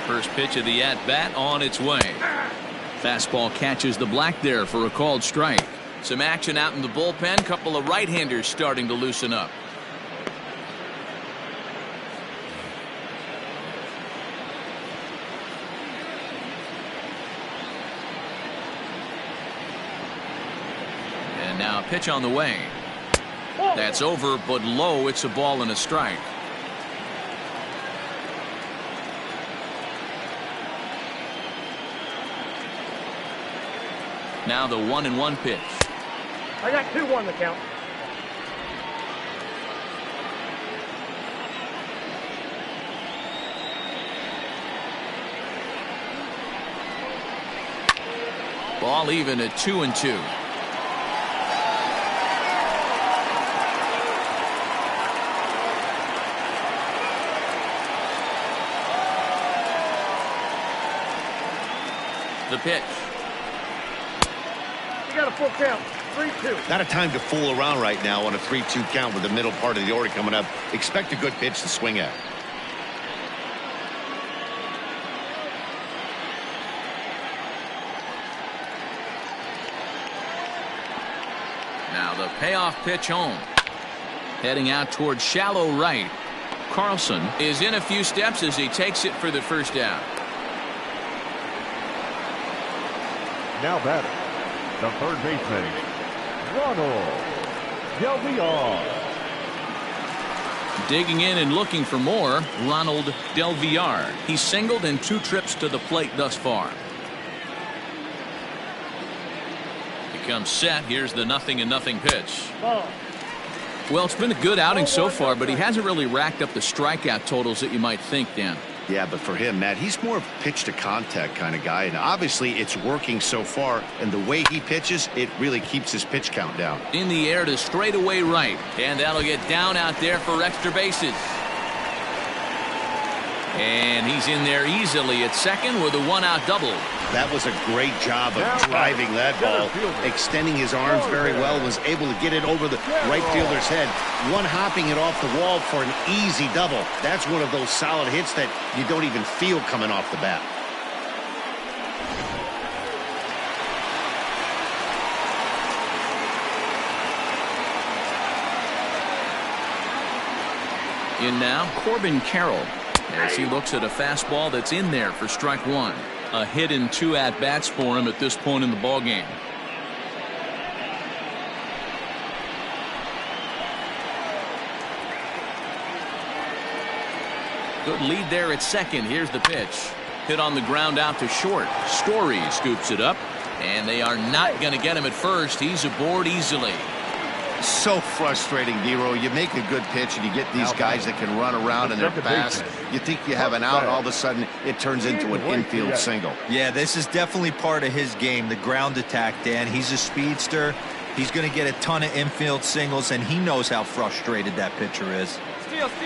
First pitch of the at-bat on its way. Fastball catches the black there for a called strike. Some action out in the bullpen. Couple of right-handers starting to loosen up. And now a pitch on the way. That's over, but low. It's a ball and a strike. Now the 1-1 pitch. I got 2-1 the count. Ball even at 2-2. The pitch. You got a full count. 3-2. Not a time to fool around right now on a 3-2 count with the middle part of the order coming up. Expect a good pitch to swing at. Now the payoff pitch home. Heading out towards shallow right. Carlson is in a few steps as he takes it for the first out. Now batter, the third baseman, Ronald Del Villar. Digging in and looking for more, Ronald Del Villar. He's singled in 2 trips to the plate thus far. He comes set. Here's the 0-0 pitch. Ball. Well, it's been a good outing so far, but he hasn't really racked up the strikeout totals that you might think, Dan. Yeah, but for him, Matt, he's more of a pitch to contact kind of guy, and obviously it's working so far, and the way he pitches, it really keeps his pitch count down. In the air to straightaway right, and that'll get down out there for extra bases. And he's in there easily at second with a one-out double. That was a great job of driving that ball, extending his arms very well, was able to get it over the right fielder's head, one-hopping it off the wall for an easy double. That's one of those solid hits that you don't even feel coming off the bat. In now, Corbin Carroll, as he looks at a fastball that's in there for strike one. A hit and 2 at-bats for him at this point in the ballgame. Good lead there at second. Here's the pitch. Hit on the ground out to short. Story scoops it up, and they are not going to get him at first. He's aboard easily. So frustrating, Dero. You make a good pitch and you get these guys that can run around and they're fast. You think you have an out, all of a sudden it turns into an infield single. Yeah, this is definitely part of his game, the ground attack, Dan. He's a speedster. He's going to get a ton of infield singles, and he knows how frustrated that pitcher is.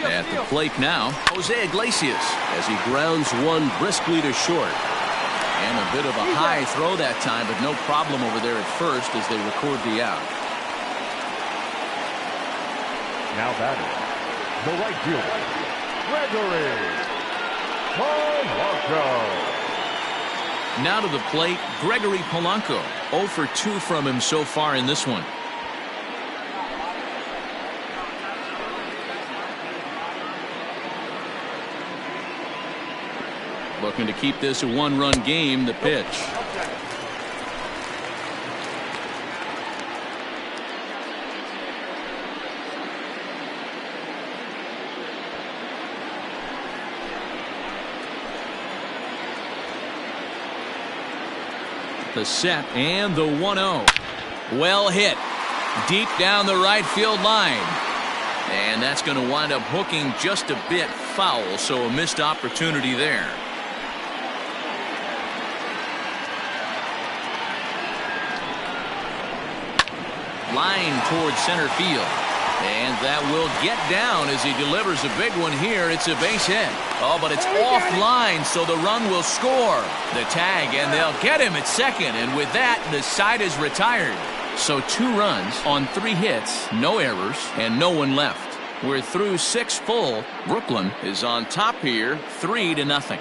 At the plate now, Jose Iglesias, as he grounds one briskly to short. And a bit of a high throw that time, but no problem over there at first as they record the out. Now batting, the right fielder, Gregory Polanco. Now to the plate, Gregory Polanco. 0 for 2 from him so far in this one. Looking to keep this a one-run game, the pitch. The set and the 1-0. Well hit. Deep down the right field line. And that's going to wind up hooking just a bit foul, so a missed opportunity there. Line towards center field. And that will get down as he delivers a big one here. It's a base hit. Oh, but it's offline, so the run will score. The tag, and they'll get him at second. And with that, the side is retired. So 2 runs on 3 hits, no errors, and no one left. We're through 6 full. Brooklyn is on top here, 3-0.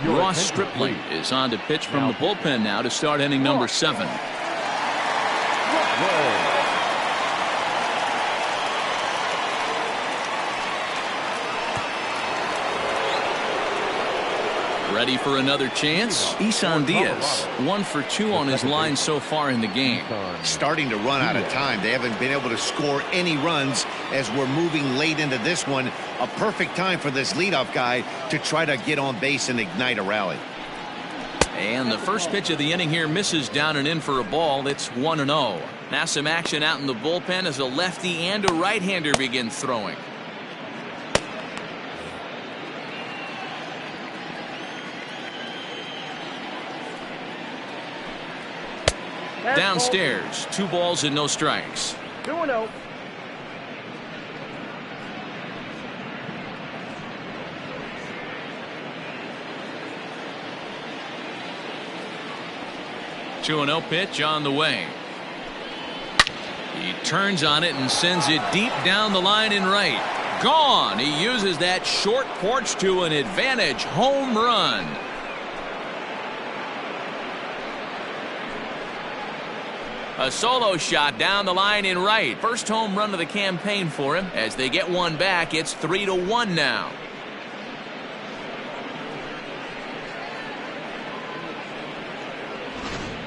Ross Stripling is on to pitch from the bullpen now to start inning number 7. Ready for another chance? Isan Diaz, 1 for 2 on his line so far in the game. Starting to run out of time. They haven't been able to score any runs as we're moving late into this one. A perfect time for this leadoff guy to try to get on base and ignite a rally. And the first pitch of the inning here misses down and in for a ball. It's 1-0. Now some action out in the bullpen as a lefty and a right-hander begin throwing. Downstairs, 2 balls and no strikes. 2-0. Two 2-0 pitch on the way. He turns on it and sends it deep down the line in right. Gone. He uses that short porch to an advantage home run. A solo shot down the line in right. First home run of the campaign for him. As they get one back, it's 3-1 now.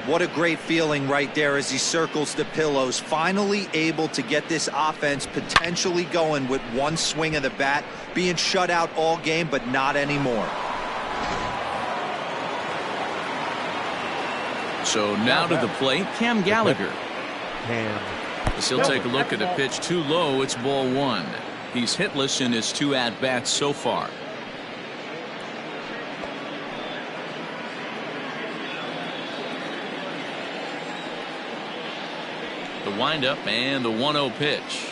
What a great feeling right there as he circles the pillows. Finally able to get this offense potentially going with one swing of the bat. Being shut out all game, but not anymore. So now to the plate, Cam Gallagher. Cam. As he'll take a look at a pitch too low, it's ball one. He's hitless in his 2 at-bats so far. The windup and the 1-0 pitch.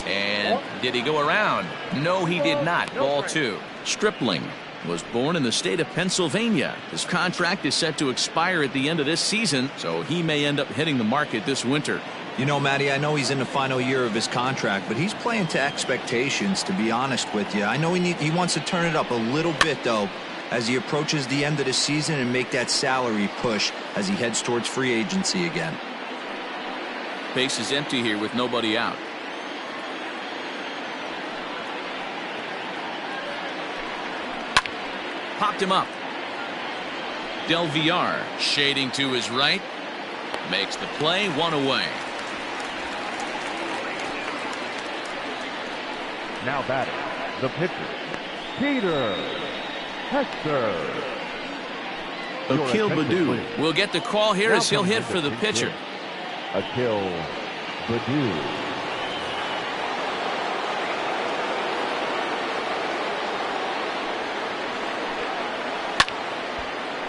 And did he go around? No, he did not. Ball two. Stripling was born in the state of Pennsylvania. His contract is set to expire at the end of this season, so he may end up hitting the market this winter. You know, Matty, I know he's in the final year of his contract, but he's playing to expectations, to be honest with you. I know he wants to turn it up a little bit, though, as he approaches the end of the season and make that salary push as he heads towards free agency again. Base is empty here with nobody out. Popped him up. Del Villar shading to his right. Makes the play, 1 away. Now batting, the pitcher, Peter Hector. Akil Baddoo will get the call here as he'll hit for the pitcher. Akil Baddoo.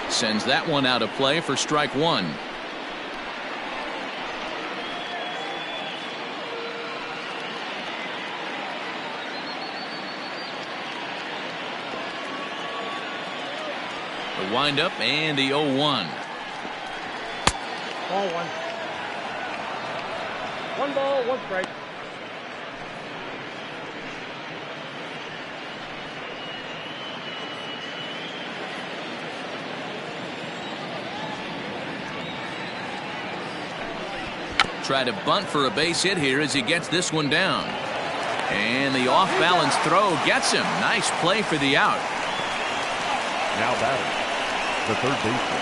Sends that one out of play for strike one. The windup and the 0-1. Ball one. 1 ball, 1 strike. Try to bunt for a base hit here as he gets this one down. And the off-balance throw gets him. Nice play for the out. Now batting, the third baseman,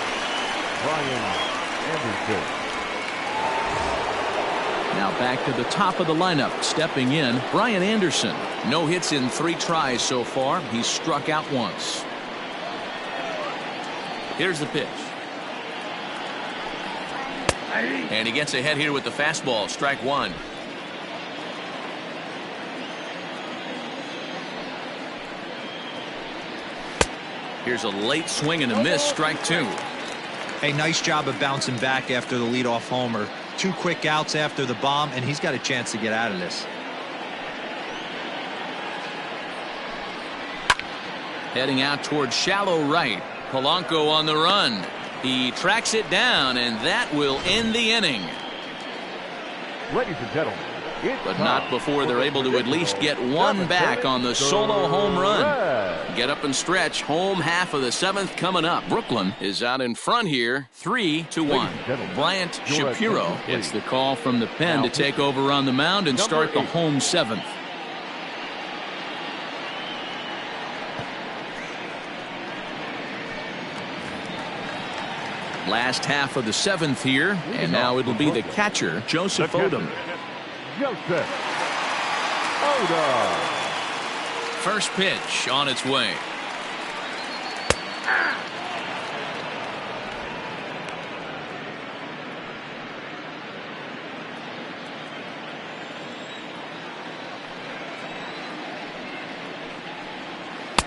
Brian Anderson. Now back to the top of the lineup. Stepping in, Brian Anderson. No hits in 3 tries so far. He's struck out once. Here's the pitch. And he gets ahead here with the fastball. Strike one. Here's a late swing and a miss. Strike two. A nice job of bouncing back after the leadoff homer. 2 quick outs after the bomb, and he's got a chance to get out of this. Heading out towards shallow right. Polanco on the run. He tracks it down, and that will end the inning. Ladies and gentlemen, but not before they're able to at least get one back on the solo home run. Get up and stretch. Home half of the 7th coming up. Brooklyn is out in front here, 3-1. Bryant Shapiro gets the call from the pen to take over on the mound and start the home 7th. Last half of the 7th here, and now it'll be the catcher, Joseph Odom. Joseph Odom. First pitch on its way.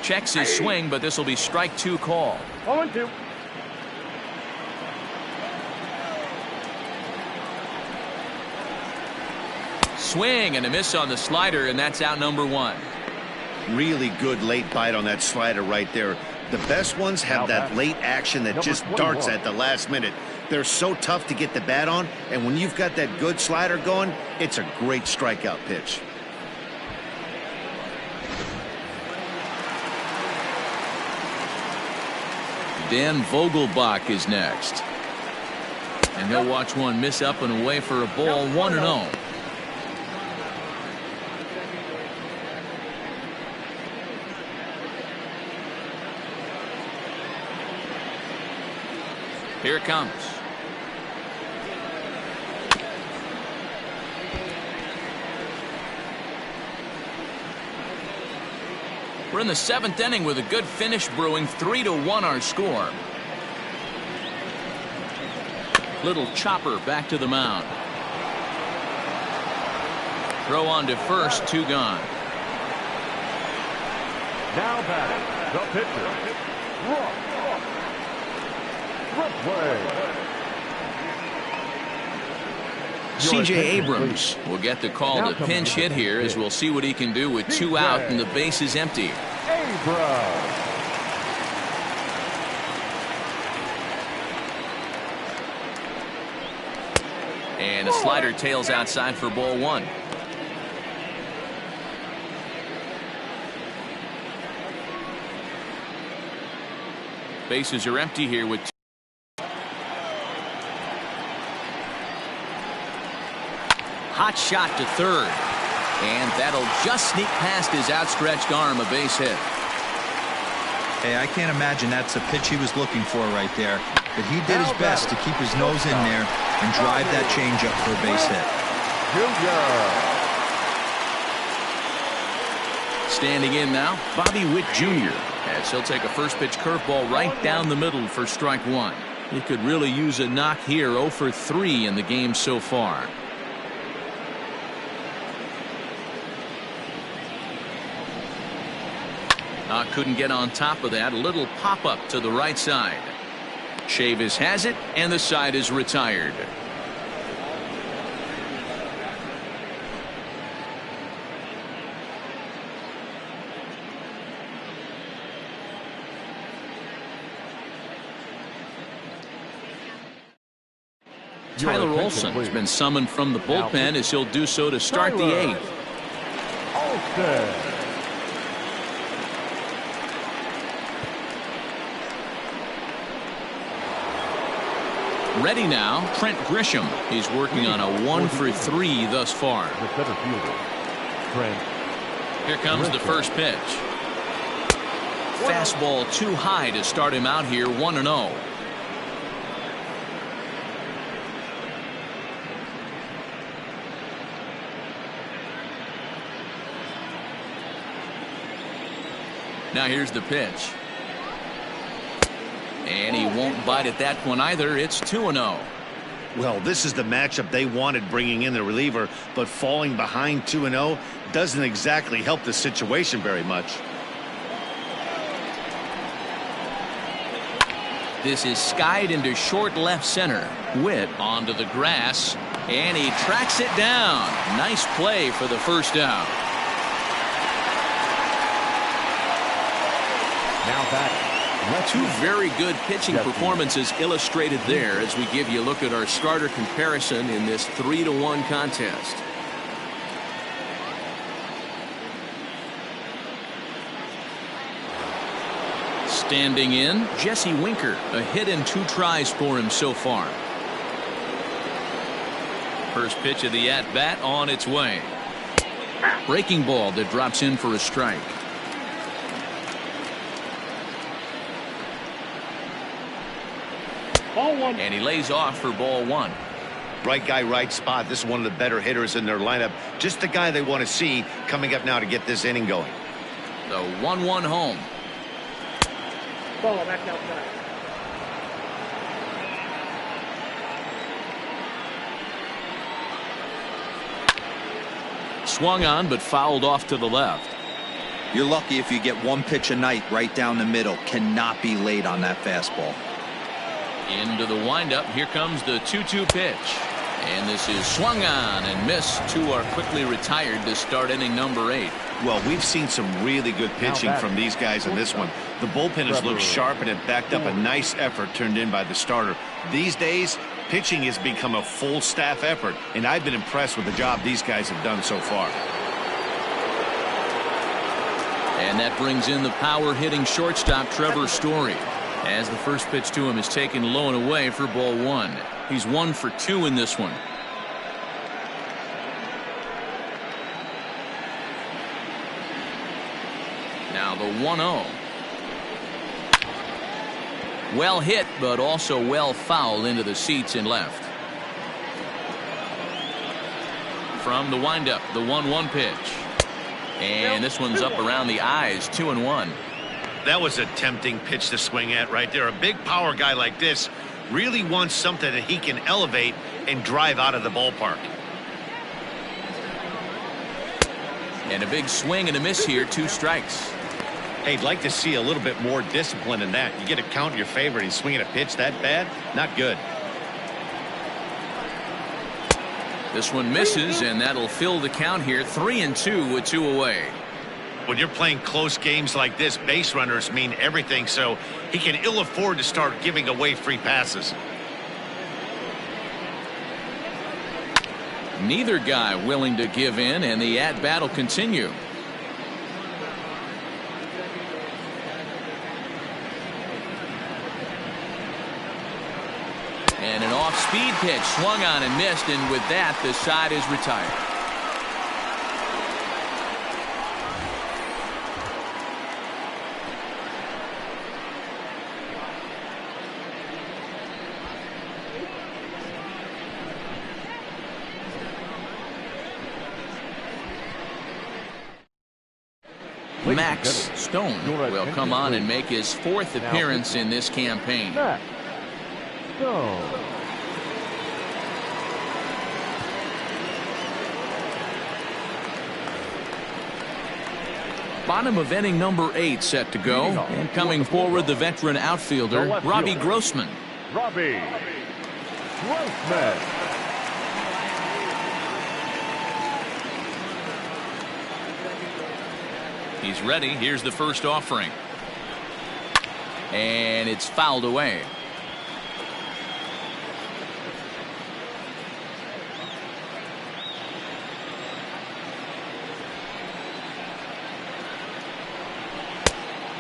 Checks his swing, but this will be strike two call. 0-2. Swing and a miss on the slider, and that's out number one. Really good late bite on that slider right there. The best ones have that late action that just darts at the last minute. They're so tough to get the bat on, and when you've got that good slider going, it's a great strikeout pitch. Dan Vogelbach is next. And he'll watch one miss up and away for a ball, 1-0. Here it comes. We're in the 7th inning with a good finish brewing. 3-1 our score. Little chopper back to the mound. Throw on to first, 2 gone. Now batting, the pitcher, C.J. Abrams will get the call to pinch hit here, as we'll see what he can do with 2 out and the base is empty. Abrams. And a slider tails outside for ball 1. Bases are empty here with 2. Hot shot to third. And that'll just sneak past his outstretched arm, a base hit. Hey, I can't imagine that's the pitch he was looking for right there. But he did his best to keep his nose in there and drive that changeup for a base hit. Standing in now, Bobby Witt Jr. as he'll take a first pitch curveball right down the middle for strike 1. He could really use a knock here. 0 for 3 in the game so far. Couldn't get on top of that. A little pop-up to the right side. Chavis has it, and the side is retired. Tyler Olson has been summoned from the bullpen, as he'll do so to start the 8th. Ready now, Trent Grisham. He's working on a 1 for 3 thus far. The center fielder, Trent. Here comes the first pitch. Fastball too high to start him out here, 1-0. Now here's the pitch. And he won't bite at that one either. It's 2-0. Well, this is the matchup they wanted, bringing in the reliever, but falling behind 2-0 doesn't exactly help the situation very much. This is skied into short left center. Witt onto the grass, and he tracks it down. Nice play for the first out. Now batting. Two very good pitching performances illustrated there, as we give you a look at our starter comparison in this 3-1 contest. Standing in, Jesse Winker. A hit and 2 tries for him so far. First pitch of the at-bat on its way. Breaking ball that drops in for a strike. Ball 1. And he lays off for ball 1. Right guy, right spot. This is one of the better hitters in their lineup. Just the guy they want to see coming up now to get this inning going. The 1-1 home. Ball back outside. Swung on, but fouled off to the left. You're lucky if you get one pitch a night right down the middle. Cannot be late on that fastball. Into the windup. Here comes the 2-2 pitch. And this is swung on and missed. 2 are quickly retired to start inning number 8. Well, we've seen some really good pitching from these guys in this one. The bullpen has looked sharp, and it backed up a nice effort turned in by the starter. These days, pitching has become a full staff effort, and I've been impressed with the job these guys have done so far. And that brings in the power hitting shortstop Trevor Story, as the first pitch to him is taken low and away for ball 1. He's 1 for 2 in this one. Now the 1-0. Well hit, but also well fouled into the seats in left. From the windup, the 1-1 pitch. And this one's up around the eyes, 2-1. That was a tempting pitch to swing at right there. A big power guy like this really wants something that he can elevate and drive out of the ballpark. And a big swing and a miss here, 2 strikes. Hey, I'd like to see a little bit more discipline in that. You get a count in your favor and he's swinging a pitch that bad? Not good. This one misses, and that'll fill the count here, 3-2 with 2 away. When you're playing close games like this, base runners mean everything, so he can ill afford to start giving away free passes. Neither guy willing to give in, and the at-bat will continue. And an off-speed pitch swung on and missed, and with that, the side is retired. Max Stone will come on and make his 4th appearance in this campaign. Max Stone. Bottom of inning number 8 set to go. And coming forward, the veteran outfielder, Robbie Grossman. Robbie Grossman. He's ready. Here's the first offering. And it's fouled away.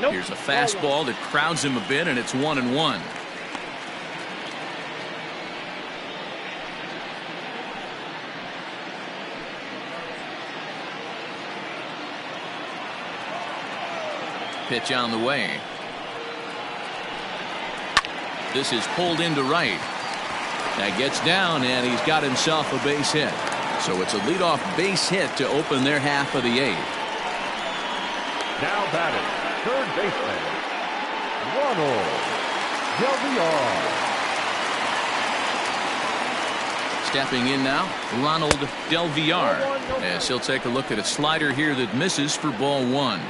Here's a fastball that crowds him a bit, and it's 1-1. Pitch on the way. This is pulled into right. That gets down, and he's got himself a base hit. So it's a leadoff base hit to open their half of the 8th. Now batting, third baseman, Ronald Del Villar. Stepping in now, Ronald Del Villar. As he'll take a look at a slider here that misses for ball 1.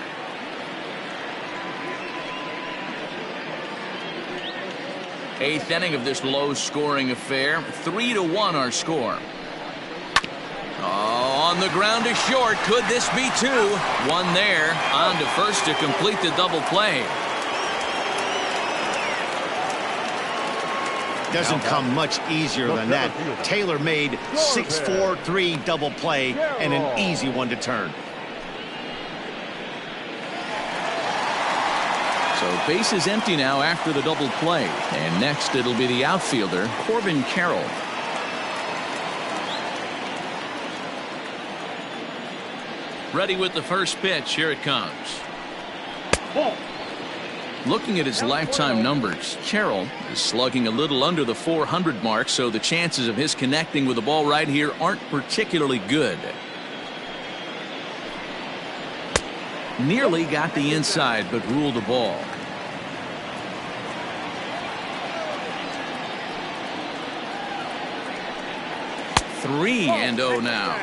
Eighth inning of this low-scoring affair. 3-1 our score. Oh, on the ground to short. Could this be 2? One there. On to first to complete the double play. Doesn't come much easier than that. Tailor-made 6-4-3 double play and an easy one to turn. So base is empty now after the double play. And next it'll be the outfielder, Corbin Carroll. Ready with the first pitch. Here it comes. Looking at his lifetime numbers, Carroll is slugging a little under the 400 mark, so the chances of his connecting with the ball right here aren't particularly good. Nearly got the inside, but ruled the ball. Three and 0 now.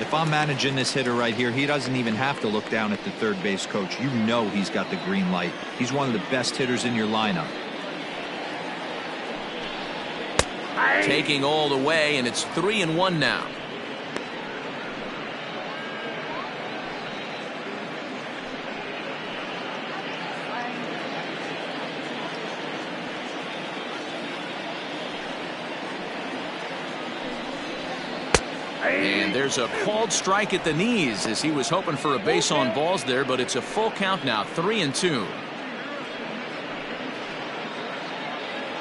If I'm managing this hitter right here, he doesn't even have to look down at the third base coach. You know he's got the green light. He's one of the best hitters in your lineup. Taking all the way, and it's 3-1 now. And there's a called strike at the knees as he was hoping for a base on balls there, but it's a full count now, 3-2.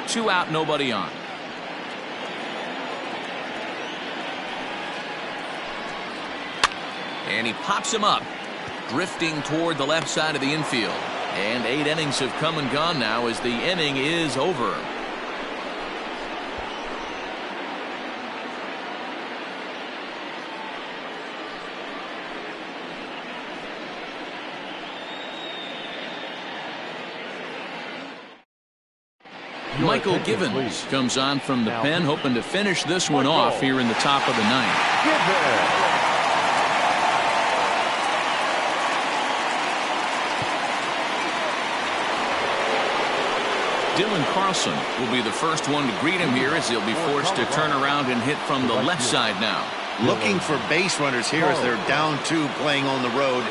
2 out, nobody on. And he pops him up, drifting toward the left side of the infield. And 8 innings have come and gone now as the inning is over. Michael Givens comes on from the pen, hoping to finish this one off here in the top of the 9th. Dylan Carlson will be the first one to greet him here as he'll be forced to turn around and hit from the left side now. Looking for base runners here as they're down 2 playing on the road.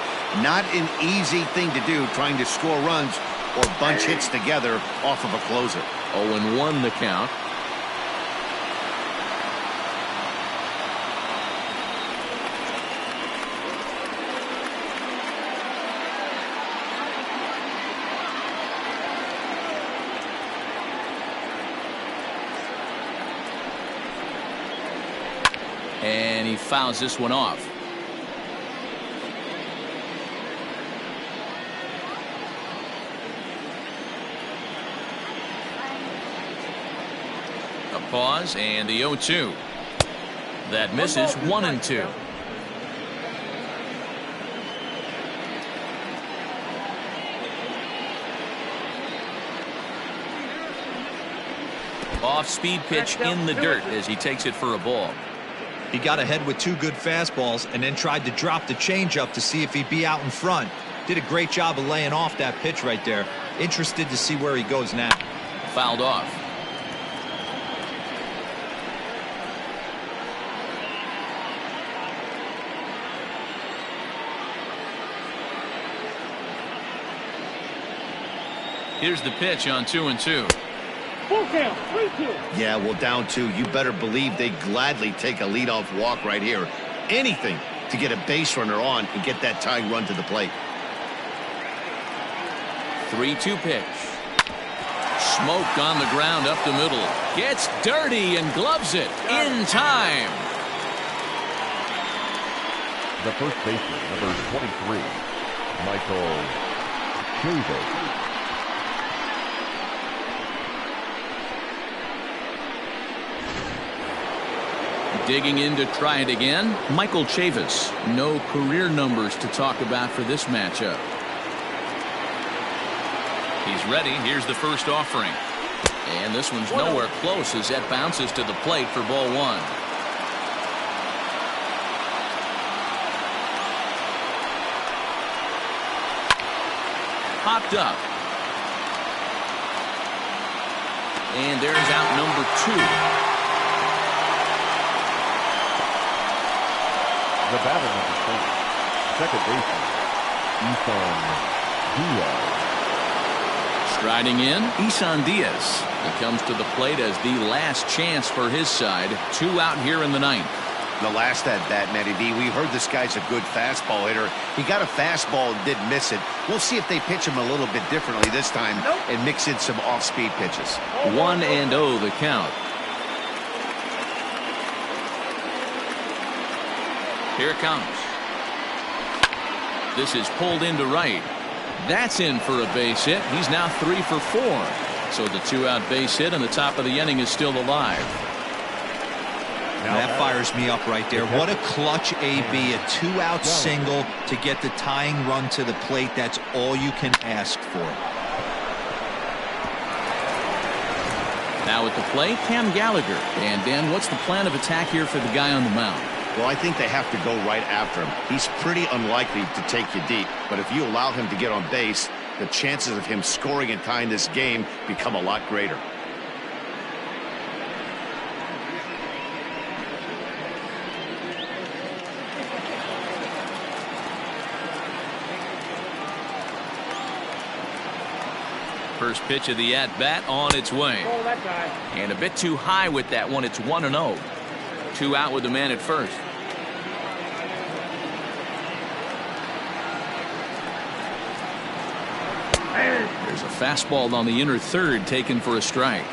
Not an easy thing to do, trying to score runs or bunch hits together off of a closer. 0-1 the count. And he fouls this one off. A pause and the 0-2. That misses 1-2. Off-speed pitch in the dirt as he takes it for a ball. He got ahead with 2 good fastballs and then tried to drop the changeup to see if he'd be out in front. Did a great job of laying off that pitch right there. Interested to see where he goes now. Fouled off. Here's the pitch on 2-2. Full count, 3-2. Yeah, well, down 2, you better believe they gladly take a leadoff walk right here. Anything to get a base runner on and get that tying run to the plate. 3-2 pitch. Smoke on the ground up the middle. Gets dirty and gloves it in time. The first baseman, number 23, Michael Chavis. Digging in to try it again, Michael Chavis. No career numbers to talk about for this matchup. He's ready. Here's the first offering. And this one's nowhere close as that bounces to the plate for ball 1. Popped up. And there's out number 2. The batter, number 4, second baseman, Isan Diaz. Striding in, Isan Diaz. He comes to the plate as the last chance for his side. 2 out here in the 9th. The last at bat, Matty B, we heard this guy's a good fastball hitter. He got a fastball and did miss it. We'll see if they pitch him a little bit differently this time and mix in some off-speed pitches. 1-0 the count. Here it comes. This is pulled into right. That's in for a base hit. He's now 3 for 4. So the 2-out base hit and the top of the inning is still alive. Now that fires me up right there. What a clutch AB. A 2-out single to get the tying run to the plate. That's all you can ask for. Now at the plate, Cam Gallagher. And Dan, what's the plan of attack here for the guy on the mound? Well, I think they have to go right after him. He's pretty unlikely to take you deep, but if you allow him to get on base, the chances of him scoring and tying this game become a lot greater. First pitch of the at-bat on its way. And a bit too high with that one. It's 1-0. 2 out with the man at first. There's a fastball on the inner third taken for a strike.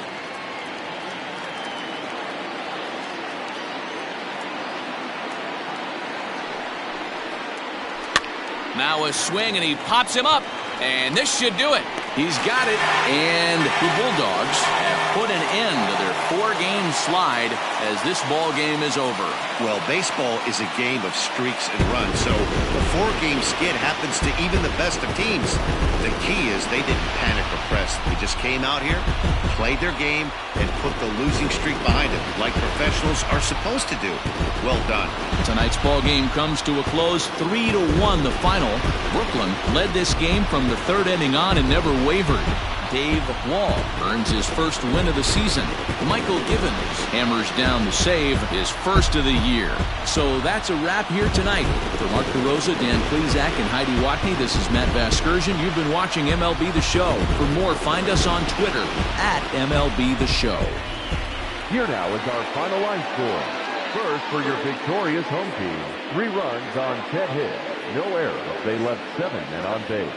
Now a swing and he pops him up. And this should do it. He's got it. And the Bulldogs have put an end to their 4-game slide as this ball game is over. Well, baseball is a game of streaks and runs, so the 4-game skid happens to even the best of teams. The key is they didn't panic or press. They just came out here, played their game, and put the losing streak behind it, like professionals are supposed to do. Well done. Tonight's ball game comes to a close, 3-1 the final. Brooklyn led this game from the 3rd inning on and never wavered. Dave Wall earns his first win of the season. Michael Givens hammers down the save, his first of the year. So that's a wrap here tonight. For Mark DeRosa, Dan Klezak, and Heidi Watney, this is Matt Vasgersian. You've been watching MLB The Show. For more, find us on Twitter at MLB The Show. Here now is our final line score. First, for your victorious home team, 3 runs on 10 hits, no errors. They left 7 men on base.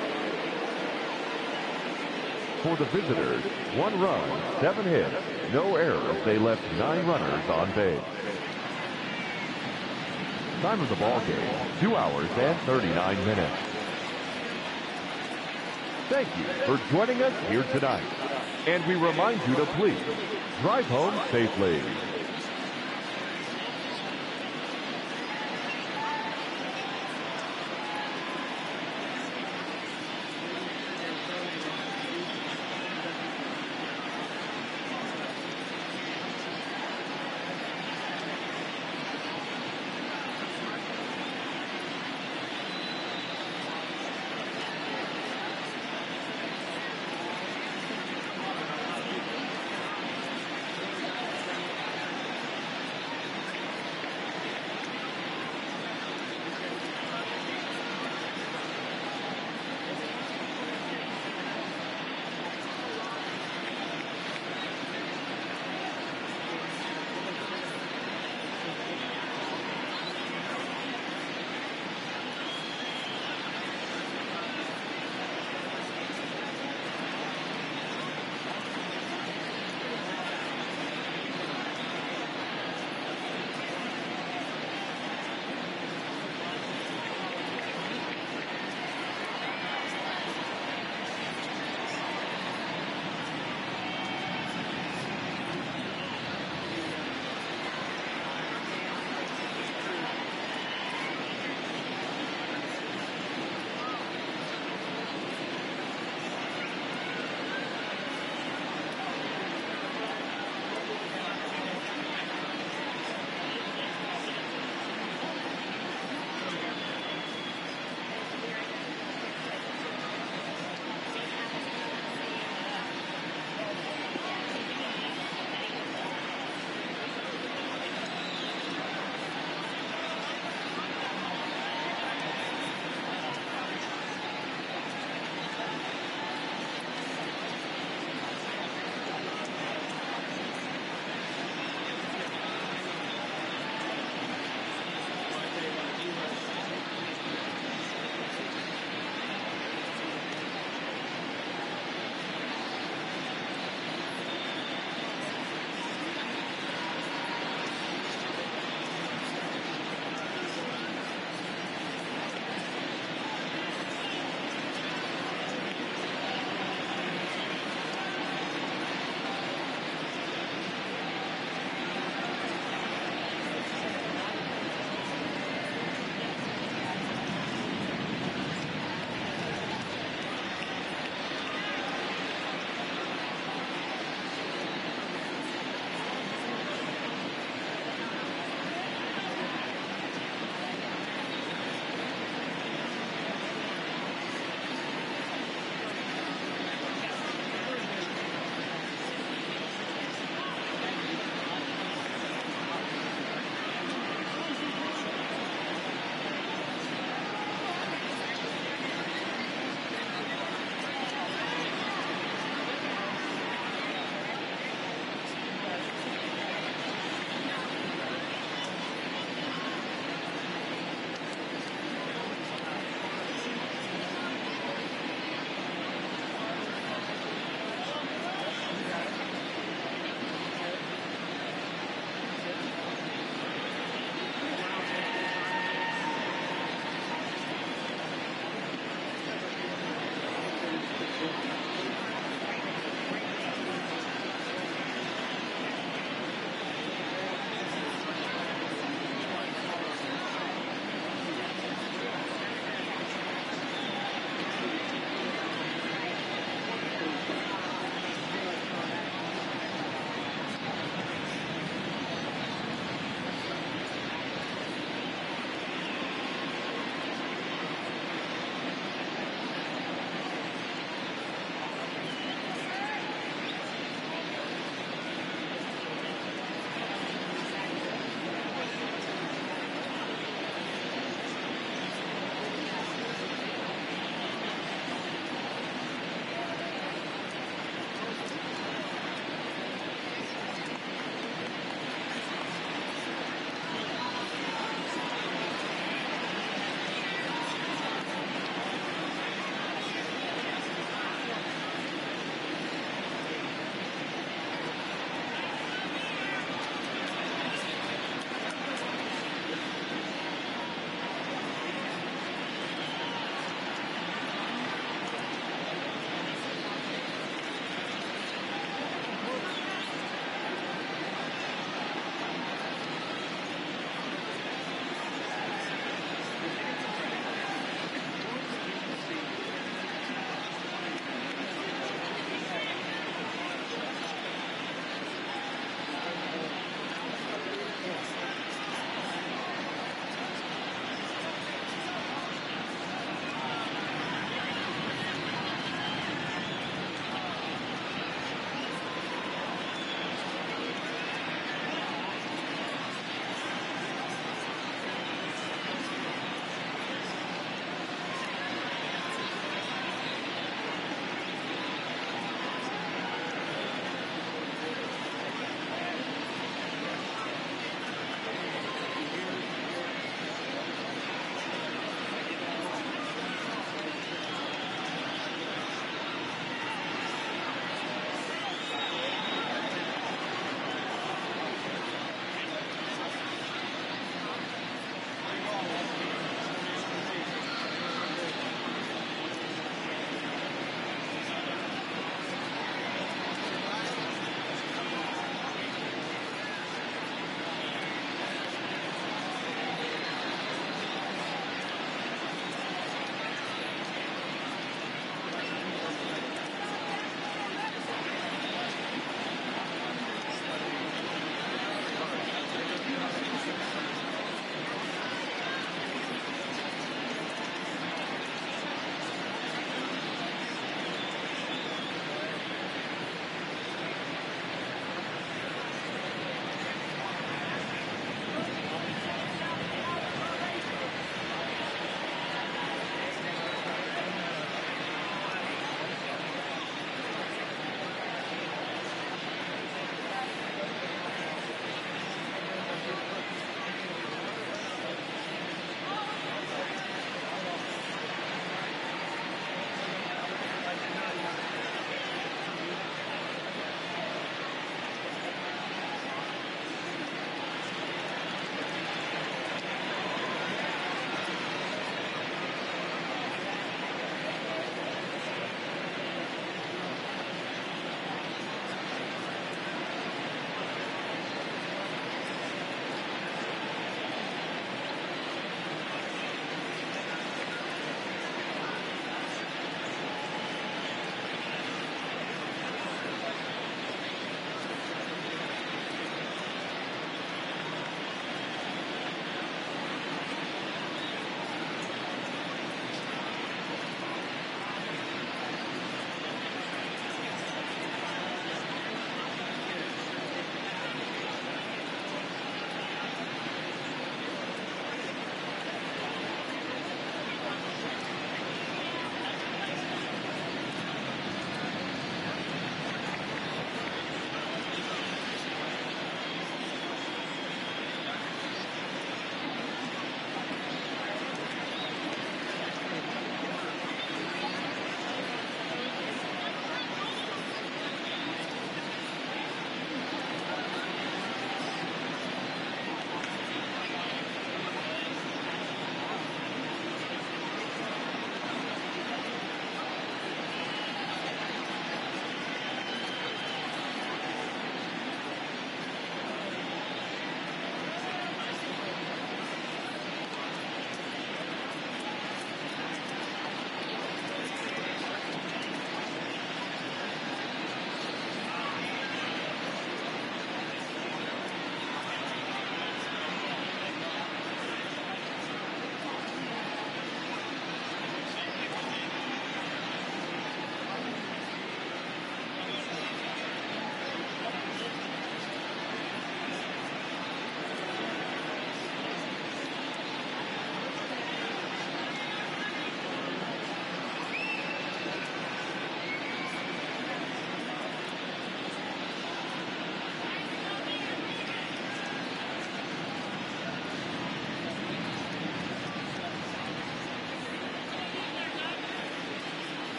For the visitors, 1 run, 7 hits, no errors. They left 9 runners on base. Time of the ball game, 2 hours and 39 minutes. Thank you for joining us here tonight. And we remind you to please drive home safely.